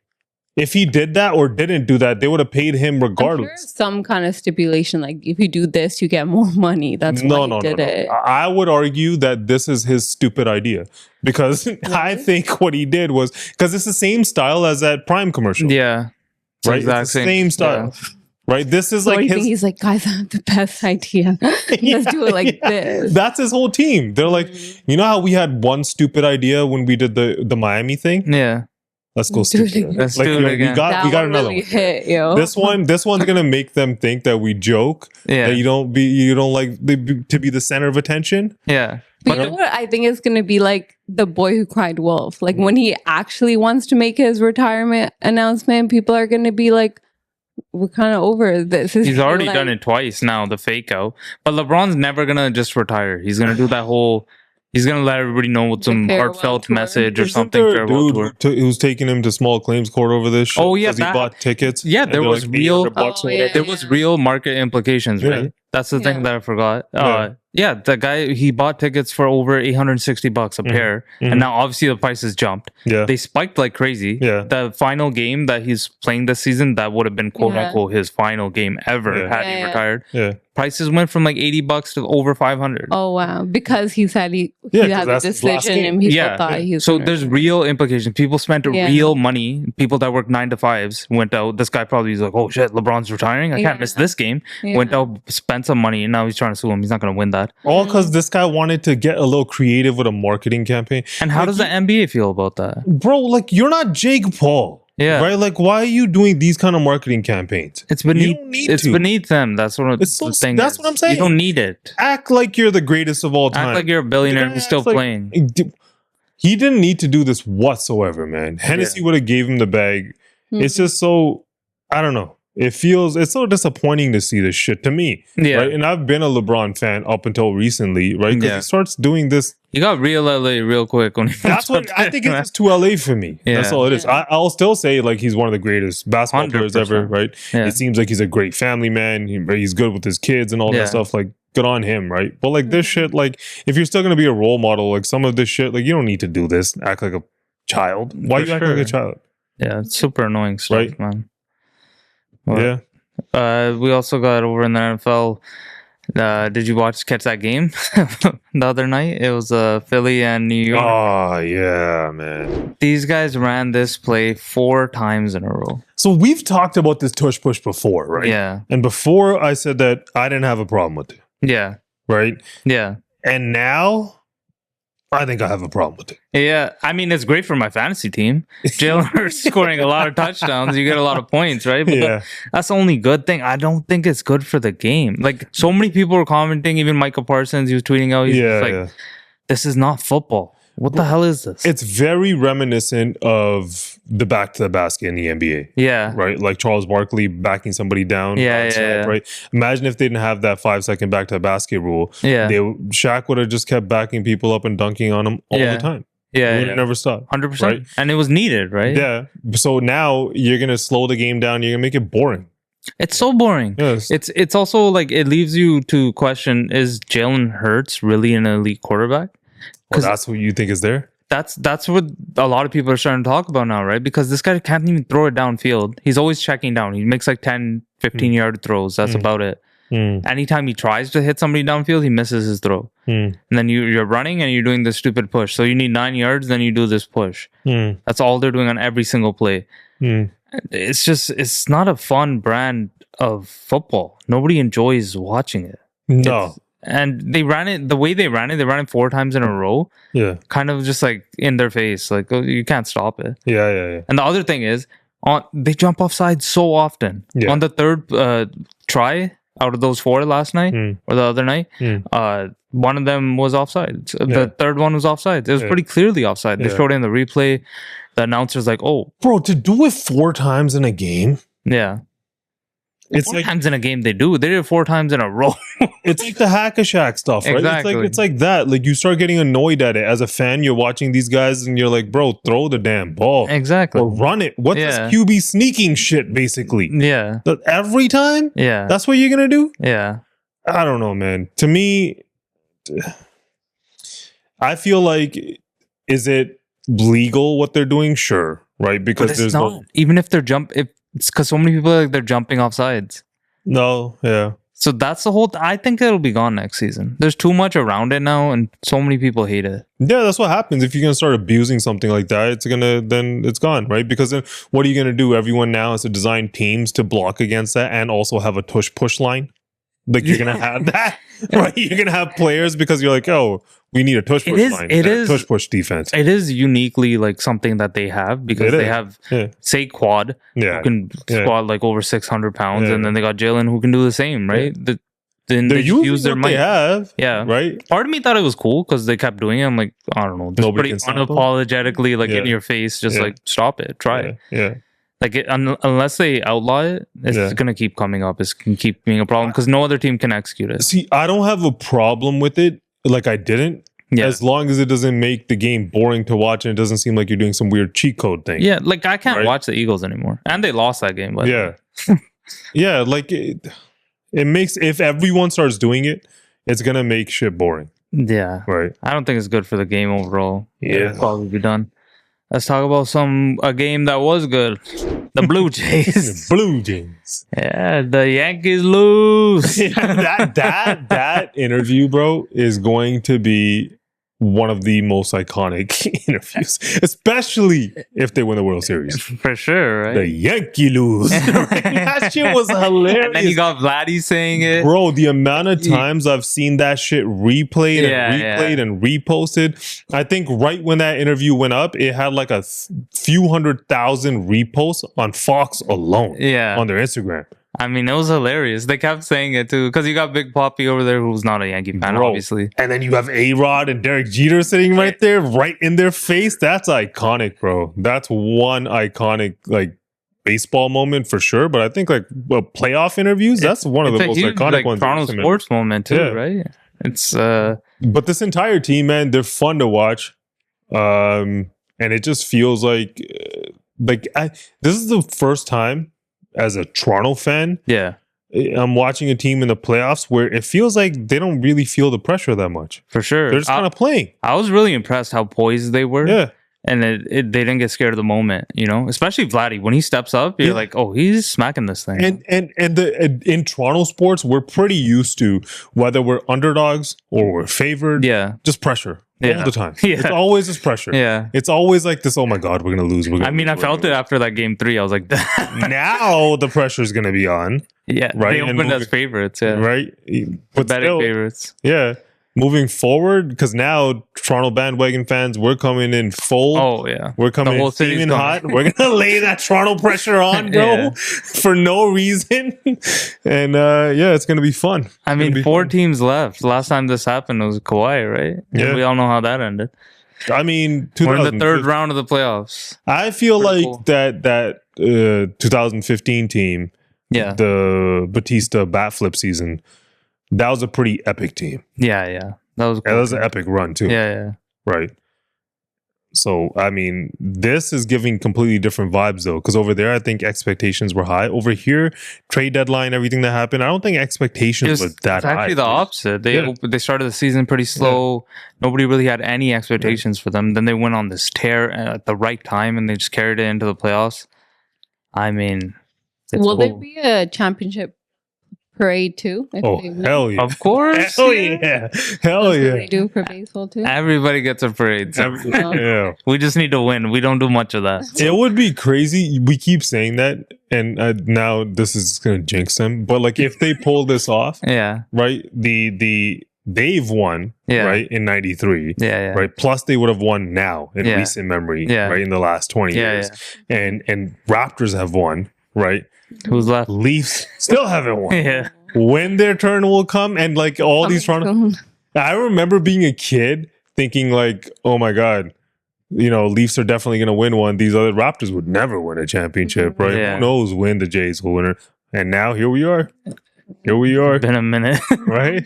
If he did that or didn't do that, they would have paid him regardless. I'm sure some kind of stipulation, like if you do this, you get more money. That's why he did it. I would argue that this is his stupid idea because I think what he did was because it's the same style as that Prime commercial. Yeah, right. It's the same style. Yeah. Right. This is like he's like, guys, I have the best idea. Let's do it like this. That's his whole team. They're like, you know how we had one stupid idea when we did the Miami thing? Yeah. Let's go stupid. Let's do it again. We got another really one. Hit, yo. This one's gonna make them think that we joke. Yeah. That you don't like to be the center of attention. Yeah. But you know what I think is going to be like the boy who cried wolf. Like when he actually wants to make his retirement announcement, people are going to be like, we're kind of over this. He's already done it twice now, the fake out. But LeBron's never going to just retire. He's going to do that whole... He's going to let everybody know with some heartfelt message or something. There a dude who's taking him to small claims court over this shit? Oh, yeah. Because he bought tickets. Yeah, there was like there was real market implications, right? That's the thing that I forgot. Yeah, the guy, he bought tickets for over $860 a pair. And now obviously the prices jumped. Yeah. They spiked like crazy. Yeah. The final game that he's playing this season, that would have been quote unquote his final game ever had he retired. Yeah. Prices went from like $80 to over $500. Oh, wow. Because he said he had the decision and people thought he was... So there's real implications. People spent real money. People that work 9 to 5s went out. This guy probably was like, oh shit, LeBron's retiring. I can't miss this game. Went out, spent some money, and now he's trying to sue him. He's not going to win that. All because this guy wanted to get a little creative with a marketing campaign. And how does the NBA feel about that? Bro, like, you're not Jake Paul. Yeah. Right? Like, why are you doing these kind of marketing campaigns? It's beneath, beneath them. That's what the thing That's is. what I'm saying. You don't need it. Act like you're the greatest of all time. Act like you're a billionaire who's still playing. He didn't need to do this whatsoever, man. Hennessy would have gave him the bag. It's just so, I don't know. it's so disappointing to see this shit to me. Yeah. Right. And I've been a LeBron fan up until recently, right? Because he starts doing this. He got real LA real quick when he That's what I think. It's just too LA for me. Yeah. That's all it is. I'll still say like he's one of the greatest basketball players ever, right? Yeah. It seems like he's a great family man. He's good with his kids and all that stuff. Like, good on him, right? But like this shit, like if you're still gonna be a role model, like some of this shit, like you don't need to do this. Act like a child. Why you act like a child? Yeah, it's super annoying stuff, Right. man. Yeah. We also got over in the NFL. Did you catch that game the other night? It was Philly and New York. Oh yeah, man. These guys ran this play 4 times in a row. So we've talked about this tush push before, right? Yeah. And before I said that I didn't have a problem with it, Yeah. right? Yeah. And now I think I have a problem with it. Yeah. I mean, it's great for my fantasy team. Jalen Hurts scoring a lot of touchdowns. You get a lot of points, right? But that's the only good thing. I don't think it's good for the game. Like, so many people were commenting, even Micah Parsons, he was tweeting out, he's like, this is not football. What the hell is this? It's very reminiscent of the back to the basket in the NBA. Yeah. Right? Like Charles Barkley backing somebody down. Yeah. Right? Imagine if they didn't have that 5-second back to the basket rule. Yeah. Shaq would have just kept backing people up and dunking on them all the time. Yeah. It would never stop. 100%. Right? And it was needed, right? Yeah. So now you're going to slow the game down. You're going to make it boring. It's so boring. Yes. It's also like it leaves you to question, is Jalen Hurts really an elite quarterback? Well, that's what you think is there? That's what a lot of people are starting to talk about now, right? Because this guy can't even throw it downfield. He's always checking down. He makes like 10, 15-yard throws. That's about it. Anytime he tries to hit somebody downfield, he misses his throw. And then you're running and you're doing this stupid push. So you need 9 yards, then you do this push. That's all they're doing on every single play. It's not a fun brand of football. Nobody enjoys watching it. No. And they ran it 4 times in a row. Yeah. Kind of just like in their face. Like, oh, you can't stop it. Yeah. And the other thing is, they jump offside so often. Yeah. On the third try out of those 4 last night or the other night, one of them was offside. The third one was offside. It was pretty clearly offside. They showed it in the replay. The announcer's like, oh. Bro, to do it 4 times in a game? Yeah. It's 4 like times in a game they do. They did it 4 times in a row. It's like the hack-a-shack stuff, right? Exactly. It's like that. Like you start getting annoyed at it. As a fan, you're watching these guys and you're like, bro, throw the damn ball. Exactly. Or run it. What's this QB sneaking shit, basically? Yeah. Every time? Yeah. That's what you're going to do? Yeah. I don't know, man. To me, I feel like, is it legal what they're doing? Sure. Right? Because but it's not. Even if it's because so many people are like they're jumping off sides. No, yeah. So that's the whole. I think it'll be gone next season. There's too much around it now, and so many people hate it. Yeah, that's what happens if you're gonna start abusing something like that. Then it's gone, right? Because then what are you gonna do? Everyone now has to design teams to block against that, and also have a tush push line. Like you're gonna have that, right? You're gonna have players because you're like, oh, we need a tush push line. It is tush push defense. It is uniquely like something that they have because they have say quad who can squat like over 600 pounds, and then they got Jalen who can do the same, right? Then they use their might. They have, right. Part of me thought it was cool because they kept doing it. I'm like, I don't know, just pretty unapologetically, like in your face, just like stop it, try it. Yeah. Like unless they outlaw it, it's gonna keep coming up. It's gonna keep being a problem because no other team can execute it. See, I don't have a problem with it. Like I didn't. Yeah. As long as it doesn't make the game boring to watch and it doesn't seem like you're doing some weird cheat code thing. Yeah, like I can't watch the Eagles anymore, and they lost that game. Yeah, like it makes, if everyone starts doing it, it's gonna make shit boring. Yeah, right. I don't think it's good for the game overall. Yeah, it'll probably be done. Let's talk about a game that was good. The Blue Jays. The Blue Jays. Yeah, the Yankees lose. that interview, bro, is going to be one of the most iconic interviews, especially if they win the World Series. For sure, right? The Yankee lose. That shit was hilarious. And then you got Vladdy saying it. Bro, the amount of times I've seen that shit replayed and reposted. I think right when that interview went up, it had like a few 100,000 reposts on Fox alone on their Instagram. I mean, it was hilarious. They kept saying it too, because you got Big Papi over there who's not a Yankee fan, obviously. And then you have A-Rod and Derek Jeter sitting right there, right in their face. That's iconic, bro. That's one iconic, like, baseball moment for sure, but I think like playoff interviews, that's one of the most iconic like, ones. Toronto sports moment too, right? It's but this entire team, man, they're fun to watch, and it just feels like this is the first time as a Toronto fan, I'm watching a team in the playoffs where it feels like they don't really feel the pressure that much. For sure, they're just kind of playing. I was really impressed how poised they were. Yeah. And they didn't get scared of the moment, you know. Especially Vladdy, when he steps up, you're like, "Oh, he's smacking this thing." And in Toronto sports, we're pretty used to whether we're underdogs or we're favored. Just pressure all the time. It's always this pressure. It's always like this. Oh my God, we're gonna lose. I felt it after that game 3. I was like, now the pressure is gonna be on. Right. They opened as favorites. Right. But betting favorites. Moving forward, because now Toronto bandwagon fans, we're coming in full. Oh yeah, we're coming in steaming hot. We're gonna lay that Toronto pressure on, bro, for no reason. And it's gonna be fun. I mean, 4 teams left. Last time this happened was Kawhi, right? And we all know how that ended. I mean, we're in the 3rd round of the playoffs. I feel like that 2015 team, the Batista bat flip season. That was a pretty epic team. That was cool. That was an epic run too. Right. So I mean, this is giving completely different vibes though, because over there I think expectations were high. Over here, trade deadline, everything that happened, I don't think expectations were that high. It's actually the opposite. They started the season pretty slow. Nobody really had any expectations for them. Then they went on this tear at the right time, and they just carried it into the playoffs. I mean, will there be a championship parade too? Hell yeah! Of course, hell yeah! Hell yeah! They do for baseball too. Everybody gets a parade. So we just need to win. We don't do much of that. It would be crazy. We keep saying that, and now this is gonna jinx them. But like, if they pull this off, right? They've won, right, in '93, right. Plus, they would have won now in recent memory, right, in the last 20 years, and Raptors have won, right. Who's left? Leafs still haven't won. When their turn will come, and like all these Toronto, I remember being a kid thinking like, oh my God, you know, Leafs are definitely going to win one. These other Raptors would never win a championship, right? Who knows when the Jays will win it? And now here we are. Been a minute, right?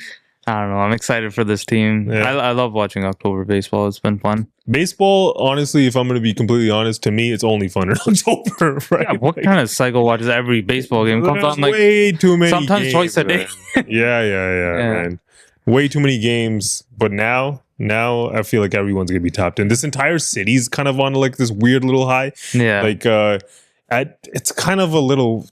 I don't know. I'm excited for this team. I love watching October baseball. It's been fun. Baseball, honestly, if I'm going to be completely honest, to me, it's only fun in October, right? Yeah, what kind of cycle watches every baseball game? Comes on like way too many sometimes games, twice a day. Man. Way too many games. But now I feel like everyone's going to be tapped in. This entire city's kind of on like this weird little high. Like, it's kind of a little...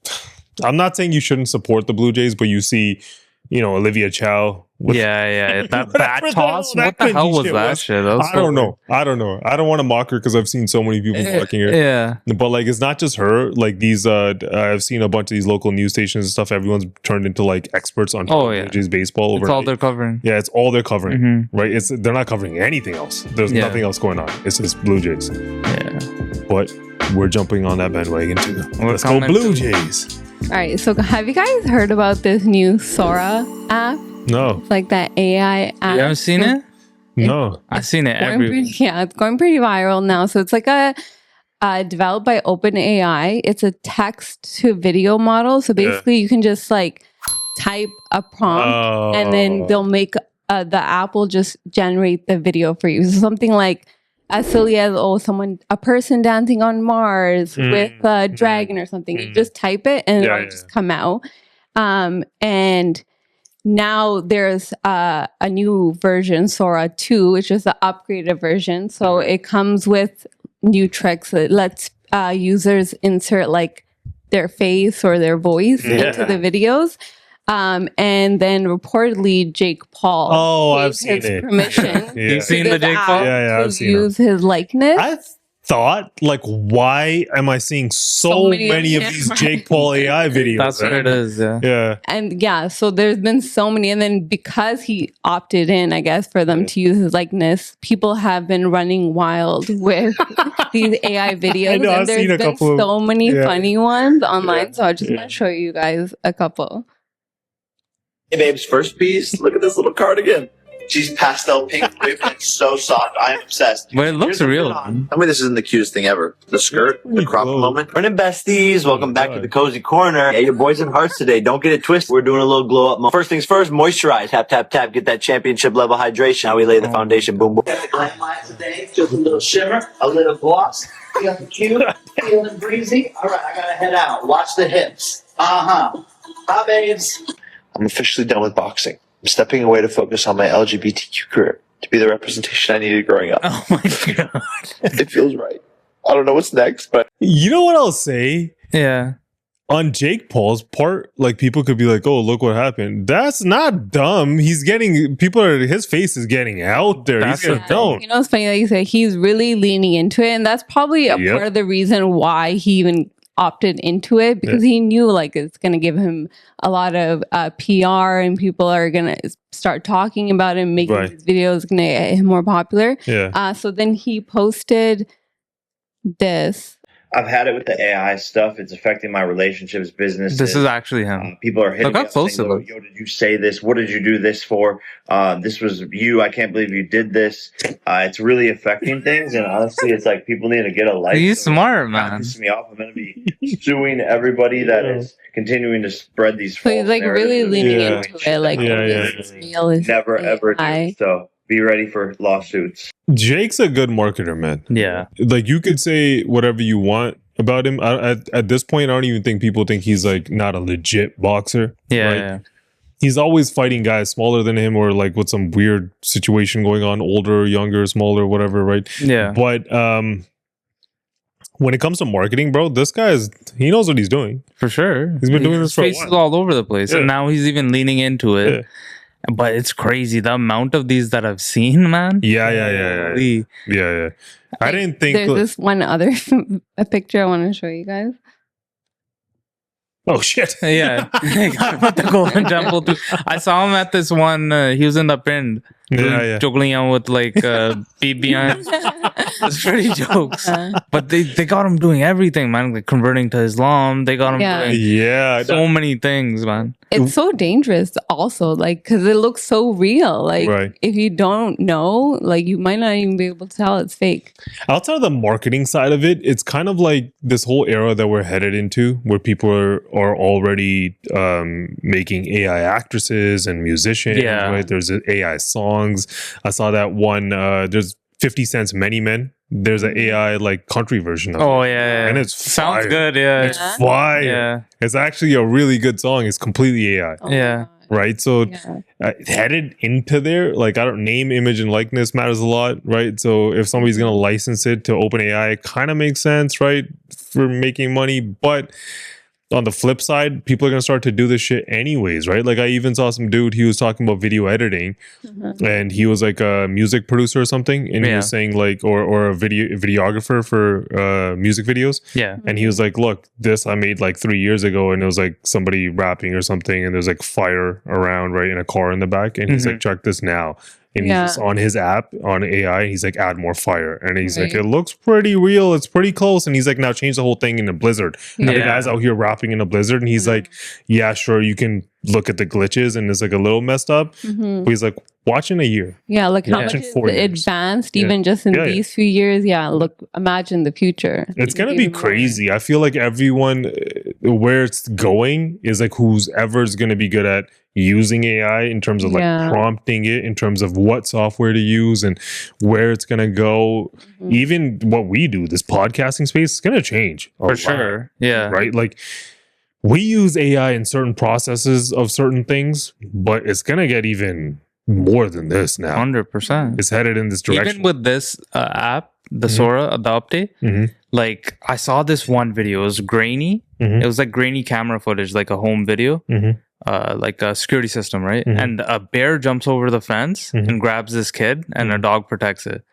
I'm not saying you shouldn't support the Blue Jays, but you see... You know, Olivia Chow. That bat toss. What the hell was that shit? I don't know. I don't want to mock her because I've seen so many people mocking her. But like, it's not just her. Like these, I've seen a bunch of these local news stations and stuff. Everyone's turned into like experts on Blue Jays baseball. It's all they're covering. Yeah, it's all they're covering. Right? They're not covering anything else. There's nothing else going on. It's just Blue Jays. But we're jumping on that bandwagon too. Let's go Blue Jays. All right, so have you guys heard about this new SORA app? No. It's like that AI app. You haven't seen it? No. I've seen it everywhere. It's going pretty viral now. So it's like a developed by OpenAI. It's a text to video model. So basically you can just like type a prompt and then they'll make the app will just generate the video for you. So something like as silly as a person dancing on Mars with a dragon or something. You just type it and it'll just come out. And now there's a new version, SORA 2, which is the upgraded version. So it comes with new tricks. It lets users insert like their face or their voice into the videos. And then reportedly Jake Paul. I've seen it. Permission. You've seen the Jake Paul? Yeah, I've seen use his likeness. I thought, like, why am I seeing so many of these Jake Paul AI videos? That's what it is. Yeah. And so there's been so many, and then because he opted in, I guess, for them to use his likeness, people have been running wild with these AI videos. I know, and I've seen a been couple so many funny ones online. So I just want to show you guys a couple. Hey, babes, first piece. Look at this little cardigan. She's pastel pink whipped and so soft. I am obsessed. But it looks real. Tell me this isn't the cutest thing ever. The skirt, the crop moment. Morning, besties. Welcome back to the Cozy Corner. Yeah, your boys in hearts today. Don't get it twisted. We're doing a little glow up. First things first, moisturize. Tap, tap, tap. Get that championship level hydration. Now we lay the foundation. Boom, boom. Got the glam line today. Just a little shimmer, a little gloss. Feeling cute, feeling breezy. All right, I gotta head out. Watch the hips. Bye, babes. I'm officially done with boxing. I'm stepping away to focus on my LGBTQ career, to be the representation I needed growing up. Oh my god. It feels right. I don't know what's next, but you know what I'll say? Yeah. On Jake Paul's part, like people could be like, "Oh, look what happened." That's not dumb. His face is getting out there. That's He's getting You know, it's funny that you say he's really leaning into it, and that's probably a part of the reason why he even opted into it, because he knew like it's going to give him a lot of PR, and people are going to start talking about him, making his videos going to get him more popular. So then he posted this. I've had it with the AI stuff. It's affecting my relationships, business. This is actually him. People are hitting me up saying, "Yo, did you say this? What did you do this for? This was you. I can't believe you did this." It's really affecting things, and honestly, it's like people need to get a life. He's smart, man. Piss me off. I'm going to be suing everybody that is continuing to spread these. So he's like really leaning into it, like never ever do. So be ready for lawsuits. Jake's a good marketer, man. Yeah. Like you could say whatever you want about him. At this point, I don't even think people think he's like not a legit boxer. Yeah. He's always fighting guys smaller than him, or like with some weird situation going on, older, younger, smaller, whatever, right? Yeah. But when it comes to marketing, bro, this guy he knows what he's doing. For sure. He's been doing this for a while. His face is all over the place. And now he's even leaning into it. Yeah. But it's crazy the amount of these that I've seen, man. Yeah. I didn't think there's this one other a picture I want to show you guys. Oh shit! Yeah, they got him at the Golden Temple too. I saw him at this one. He was in the pin, juggling out with like BBI. It's pretty jokes, but they got him doing everything, man. Like converting to Islam. They got him doing so many things, man. It's so dangerous, also, like because it looks so real. Like if you don't know, like you might not even be able to tell it's fake. Outside of the marketing side of it, it's kind of like this whole era that we're headed into, where people are already making AI actresses and musicians. Right? There's AI songs. I saw that one. There's 50 Cent's Many Men. There's an AI like country version of it. And it's sounds fire. good. Yeah, it's fire. Yeah, it's actually a really good song. It's completely AI. Right. So headed into there, like I don't name, image, and likeness matters a lot, right? So if somebody's gonna license it to OpenAI, it kind of makes sense, right, for making money, but on the flip side, people are going to start to do this shit anyways, right? Like I even saw some dude, he was talking about video editing and he was like a music producer or something. And he was saying like, or a videographer for music videos. Yeah. And he was like, look, this I made like 3 years ago and it was like somebody rapping or something. And there's like fire around, right, in a car in the back. And he's like, check this now. And he's just on his app on AI. He's like, add more fire. And he's like, it looks pretty real. It's pretty close. And he's like, now change the whole thing in a blizzard. And the guy's out here rapping in a blizzard. And he's like, yeah, sure. You can look at the glitches and it's like a little messed up. But he's like, watch in a year. Yeah, like how much is advanced even just in these few years. Yeah, look, imagine the future. It's going to be crazy. I feel like everyone, where it's going is like who's ever's going to be good at using AI in terms of like prompting it, in terms of what software to use and where it's going to go. Even what we do, this podcasting space is going to change. For sure. Yeah. Right? Like we use AI in certain processes of certain things, but it's going to get even more than this now. 100%. It's headed in this direction. Even with this app, the SORA, the update, like I saw this one video. It was grainy. It was like grainy camera footage, like a home video. Like a security system, right? And a bear jumps over the fence and grabs this kid, and a dog protects it.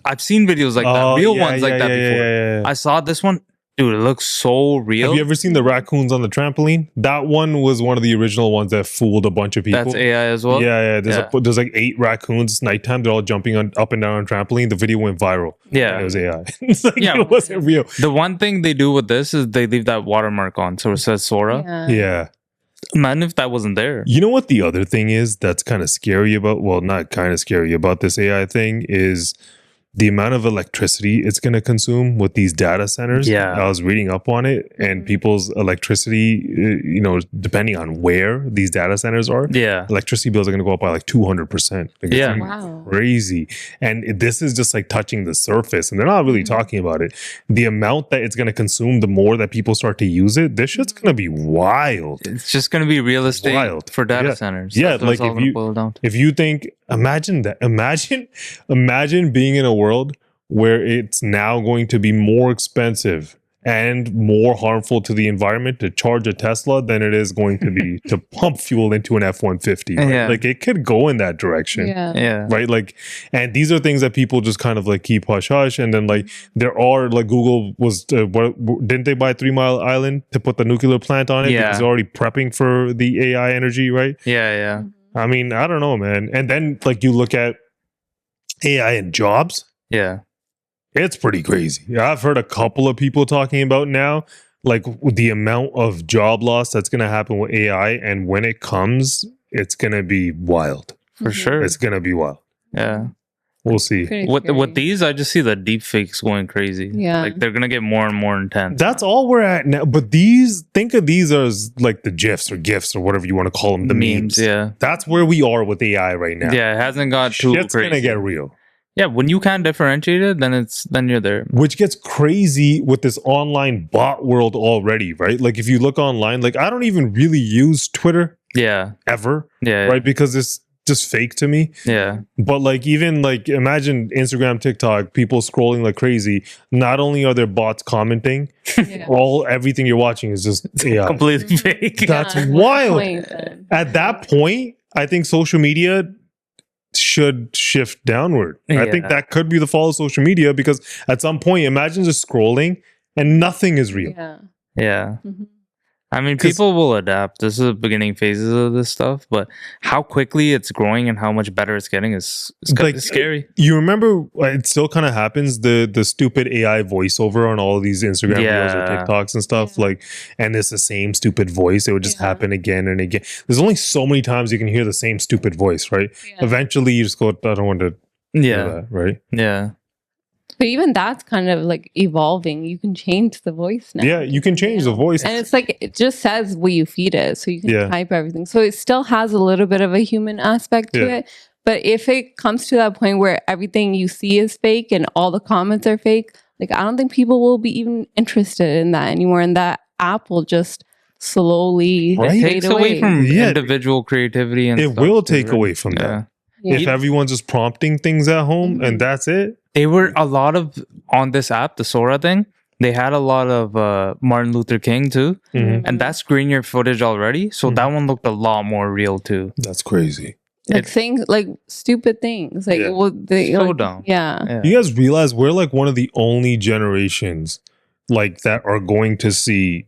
I've seen videos like that, real ones like that before. I saw this one. Dude, it looks so real. Have you ever seen the raccoons on the trampoline? That one was one of the original ones that fooled a bunch of people. That's AI as well? Yeah. There's like 8 raccoons. It's nighttime. They're all jumping up and down on trampoline. The video went viral. Yeah. And it was AI. It's like, it wasn't real. The one thing they do with this is they leave that watermark on. So it says SORA. Yeah. Imagine if that wasn't there. You know what the other thing is that's kind of scary about, well, not kind of scary about this AI thing is the amount of electricity it's going to consume with these data centers. Yeah. I was reading up on it, and people's electricity, you know, depending on where these data centers are, electricity bills are going to go up by like 200%. Like, yeah. Wow. Crazy. And this is just like touching the surface, and they're not really talking about it. The amount that it's going to consume, the more that people start to use it, this shit's going to be wild. It's just going to be real estate for data centers. Yeah, That's like if you think, imagine that. Imagine being in a world where it's now going to be more expensive and more harmful to the environment to charge a Tesla than it is going to be to pump fuel into an F-150. Right? Yeah. Like it could go in that direction. Yeah. Right. Like, and these are things that people just kind of like keep hush hush. And then like there are like Google was, didn't they buy 3 Mile Island to put the nuclear plant on it? Yeah. Because they're already prepping for the AI energy, right? Yeah. I mean, I don't know, man. And then like you look at AI and jobs. Yeah. It's pretty crazy. I've heard a couple of people talking about now, like the amount of job loss that's going to happen with AI. And when it comes, it's going to be wild. For sure. It's going to be wild. Yeah. We'll see. With these, I just see the DeepFakes going crazy. Yeah. Like they're going to get more and more intense. That's all we're at now. But these, think of these as like the GIFs or GIFs or whatever you want to call them, the memes. Yeah. That's where we are with AI right now. Yeah. It hasn't got too Shit's crazy. going to get real. Yeah, when you can't differentiate it, then you're there. Which gets crazy with this online bot world already, right? Like if you look online, like I don't even really use Twitter. Yeah. Ever. Yeah. Right? Because it's just fake to me. Yeah. But like even like imagine Instagram, TikTok, people scrolling like crazy. Not only are there bots commenting, everything you're watching is just AI. Completely fake. That's wild. At that point, I think social media should shift downward. I think that could be the fall of social media because at some point, imagine just scrolling and nothing is real. Yeah. I mean, people will adapt. This is the beginning phases of this stuff, but how quickly it's growing and how much better it's getting is kind of scary. You remember, it still kind of happens, the stupid AI voiceover on all of these Instagram videos or TikToks and stuff, like, and it's the same stupid voice. It would just happen again and again. There's only so many times you can hear the same stupid voice, right? Eventually you just go, I don't want to hear that, right? Yeah. But even that's kind of like evolving. You can change the voice now. Yeah, you can change the voice. And it's like, it just says what you feed it. So you can type everything. So it still has a little bit of a human aspect to it. But if it comes to that point where everything you see is fake and all the comments are fake, like I don't think people will be even interested in that anymore. And that app will just slowly fade away from individual creativity. And it will take away from that. If everyone's just prompting things at home and that's it. They were a lot of, on this app, the SORA thing, they had a lot of Martin Luther King too. And that's screen footage already. So that one looked a lot more real too. That's crazy. Like saying like stupid things. Like so dumb. Yeah. You guys realize we're like one of the only generations like that are going to see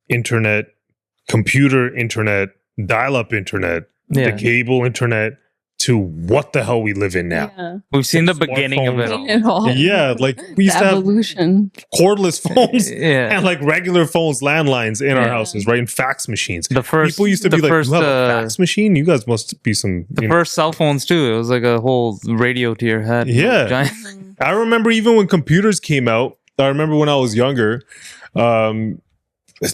internet, computer internet, dial-up internet, the cable internet, to what the hell we live in now. We've seen the beginning of it all. Yeah, like we used to have cordless phones and like regular phones, landlines in our houses, right? And fax machines. People used to be like, you have a fax machine? You guys must be some... The first cell phones too. It was like a whole radio to your head. Yeah. I remember even when computers came out, I remember when I was younger,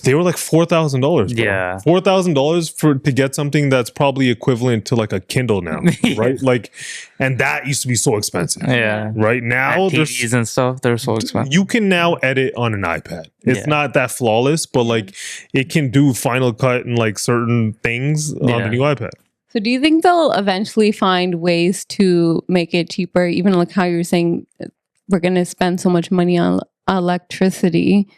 they were like $4,000. Yeah, $4,000 to get something that's probably equivalent to like a Kindle now, right? Like, and that used to be so expensive. Yeah, right now TVs and stuff, they're so expensive. You can now edit on an iPad. It's not that flawless, but like it can do Final Cut and like certain things on the new iPad. So do you think they'll eventually find ways to make it cheaper? Even like how you're saying we're going to spend so much money on electricity.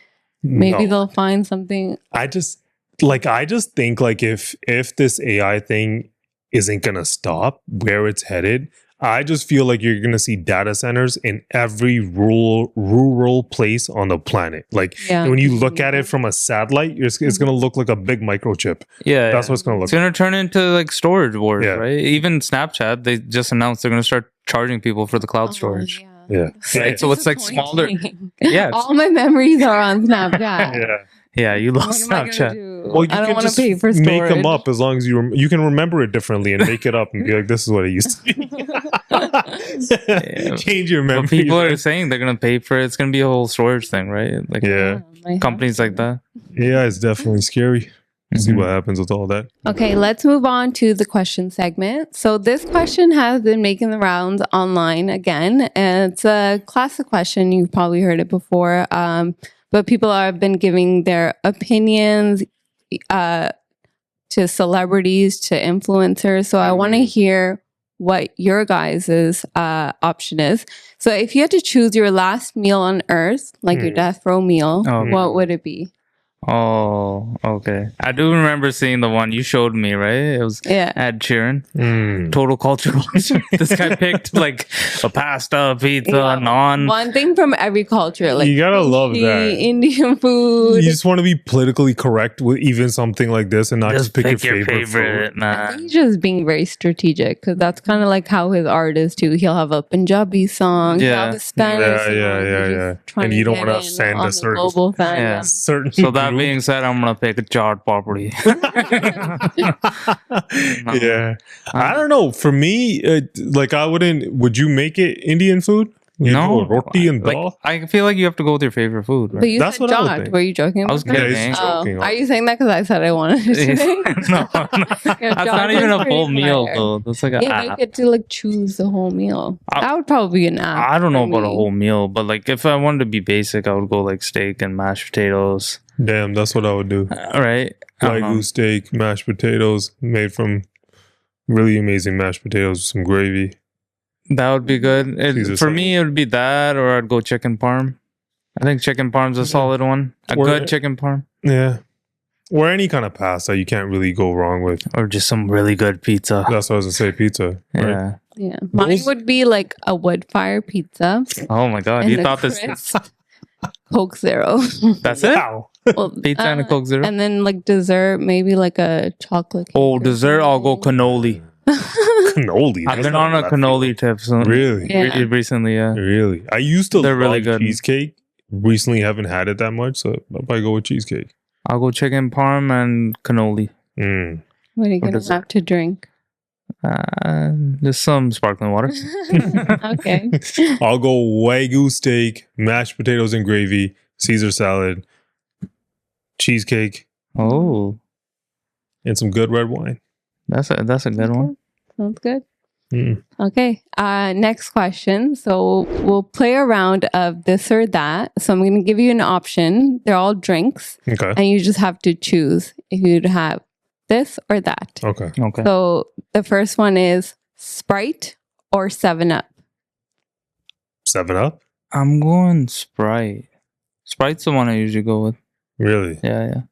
Maybe they'll find something. I just think like if this AI thing isn't gonna stop where it's headed, I just feel like you're gonna see data centers in every rural place on the planet. Like when you look at it from a satellite, it's gonna look like a big microchip. Yeah, that's what it's gonna look. It's gonna turn into like storage wars, right? Even Snapchat, they just announced they're gonna start charging people for the cloud storage. Yeah. Right? So it's like smaller. Yeah. All my memories are on Snapchat. Yeah, you lost What am I gonna Snapchat. do? Well, you I don't can want to just pay for make storage. them up as long as you can remember it differently and make it up and be like, this is what it used to be. Change your memory. But people are saying they're gonna pay for it. It's gonna be a whole storage thing, right? Like companies like that. Yeah, it's definitely scary. See what happens with all that. Okay, let's move on to the question segment. So this question has been making the rounds online again, and it's a classic question. You've probably heard it before, but people have been giving their opinions to celebrities, to influencers. So I want to hear what your guys' option is. So if you had to choose your last meal on Earth, like your death row meal, what would it be? Oh, okay. I do remember seeing the one you showed me, right? It was Ed Sheeran. Total culture. This guy picked like a pasta, pizza, naan. One thing from every culture. Like You gotta love that. Indian food. You just want to be politically correct with even something like this and not just pick your favorite food. I think he's just being very strategic because that's kind of like how his art is too. He'll have a Punjabi song, he'll have a Spanish song. Yeah. And you don't want to offend a certain So that being said, I'm gonna pick a chaat papdi. Yeah, I don't know. For me, like I wouldn't. Would you make it Indian food? No, roti and dal. I feel like you have to go with your favorite food. Right? But you That's said what I would chaat. think. Were you joking? I was about that? kidding. joking. Are you saying that because I said I wanted to? No, that's not even a full meal though. That's like Yeah, you get to like choose the whole meal. That would probably be an app. I don't know for about a me. whole meal, but like if I wanted to be basic, I would go like steak and mashed potatoes. Damn, that's what I would do. Right? Wagyu steak, mashed potatoes made from really amazing mashed potatoes with some gravy. That would be good. Caesar For salad. me, it would be that, or I'd go chicken parm. I think chicken parm's a solid one. A good chicken parm. Yeah. Or any kind of pasta you can't really go wrong with. Or just some really good pizza. That's what I was going to say, pizza. Right? Yeah. Yeah, mine would be like a wood fire pizza. Oh my God. and You a thought this. crisp Coke Zero. That's it? Wow. Well, Pizza and a Coke Zero? And then like dessert, maybe like a chocolate cake. Oh, or dessert, I'll go cannoli. Cannoli. I've that's been not on a bad. cannoli tip Really? Yeah. recently, yeah. Really? I used to They're love really good. cheesecake. Recently haven't had it that much, so I'll probably go with cheesecake. I'll go chicken parm and cannoli. What are you gonna have to drink? Just some sparkling water. Okay. I'll go Wagyu steak, mashed potatoes and gravy, Caesar salad, cheesecake, Oh, and some good red wine. that's a good one. Sounds good. Mm. Okay. Next question. So we'll play a round of this or that. So I'm going to give you an option. They're all drinks, Okay. and you just have to choose if you'd have this or that. Okay. Okay. So the first one is Sprite or 7-Up. 7-Up? I'm going Sprite. Sprite's the one I usually go with. Really? Yeah.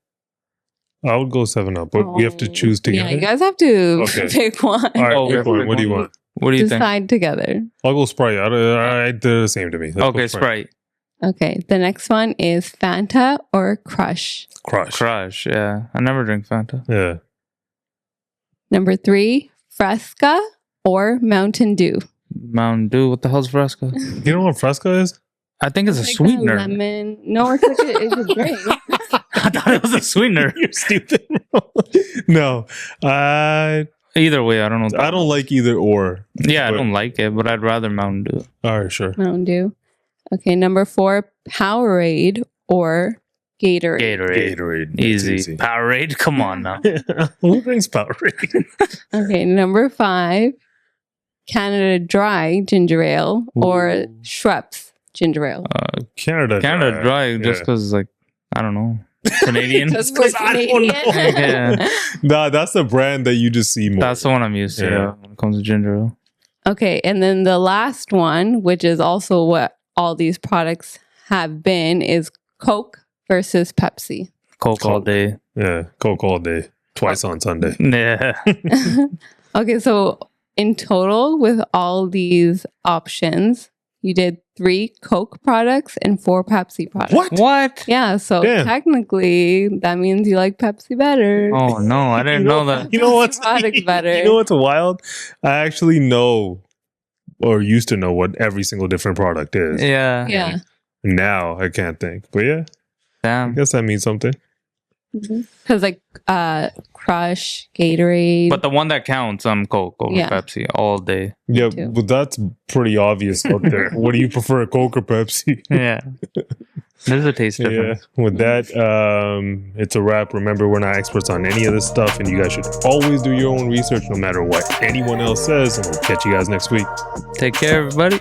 I would go 7-Up, but we have to choose together. Yeah, you guys have to Okay. pick one. All right, Oh, pick one. What do you want? What do you think? Decide together. I'll go Sprite. They're the same to me. Let's go Okay, Sprite. Okay. The next one is Fanta or Crush. Crush. Yeah. I never drink Fanta. Yeah. Number 3, Fresca or Mountain Dew. Mountain Dew. What the hell's Fresca? You know what Fresca is? I think it's a Like sweetener. lemon. No, it's like it's a drink. I thought it was a sweetener. You're stupid. No. Either way, I don't know. I don't like either or. Yeah, I but- don't like it, but I'd rather Mountain Dew. All right, sure. Mountain Dew. Okay, number 4, Powerade or Gatorade. Gatorade. That's Easy. Powerade. Come on now. Who drinks Powerade? Okay, number 5, Canada Dry Ginger Ale or Schweppes Ginger Ale. Canada Dry, just because, like, I don't know. Canadian. Just for Canadian. Yeah. Nah, that's the brand that you just see more. That's the one I'm used to Yeah. when it comes to ginger ale. Okay, and then the last one, which is also what all these products have been, is Coke versus Pepsi. Coke all day. Yeah, Coke all day. Twice on Sunday. Yeah. Okay, so in total, with all these options, you did 3 Coke products and 4 Pepsi products. What? Yeah, so Damn. technically, that means you like Pepsi better. Oh, no. I didn't know that. You know what's Product's better. You know what's wild? I actually know or used to know what every single different product is. Yeah. Yeah. Now I can't think. But yeah, I Damn. guess that means something. Because like Crush, Gatorade. But the one that counts, Coke over Pepsi all day. Yeah, but that's pretty obvious out there. What do you prefer, Coke or Pepsi? Yeah. There's a taste difference. Yeah. With that, it's a wrap. Remember, we're not experts on any of this stuff, and you guys should always do your own research no matter what anyone else says, and we'll catch you guys next week. Take care, everybody.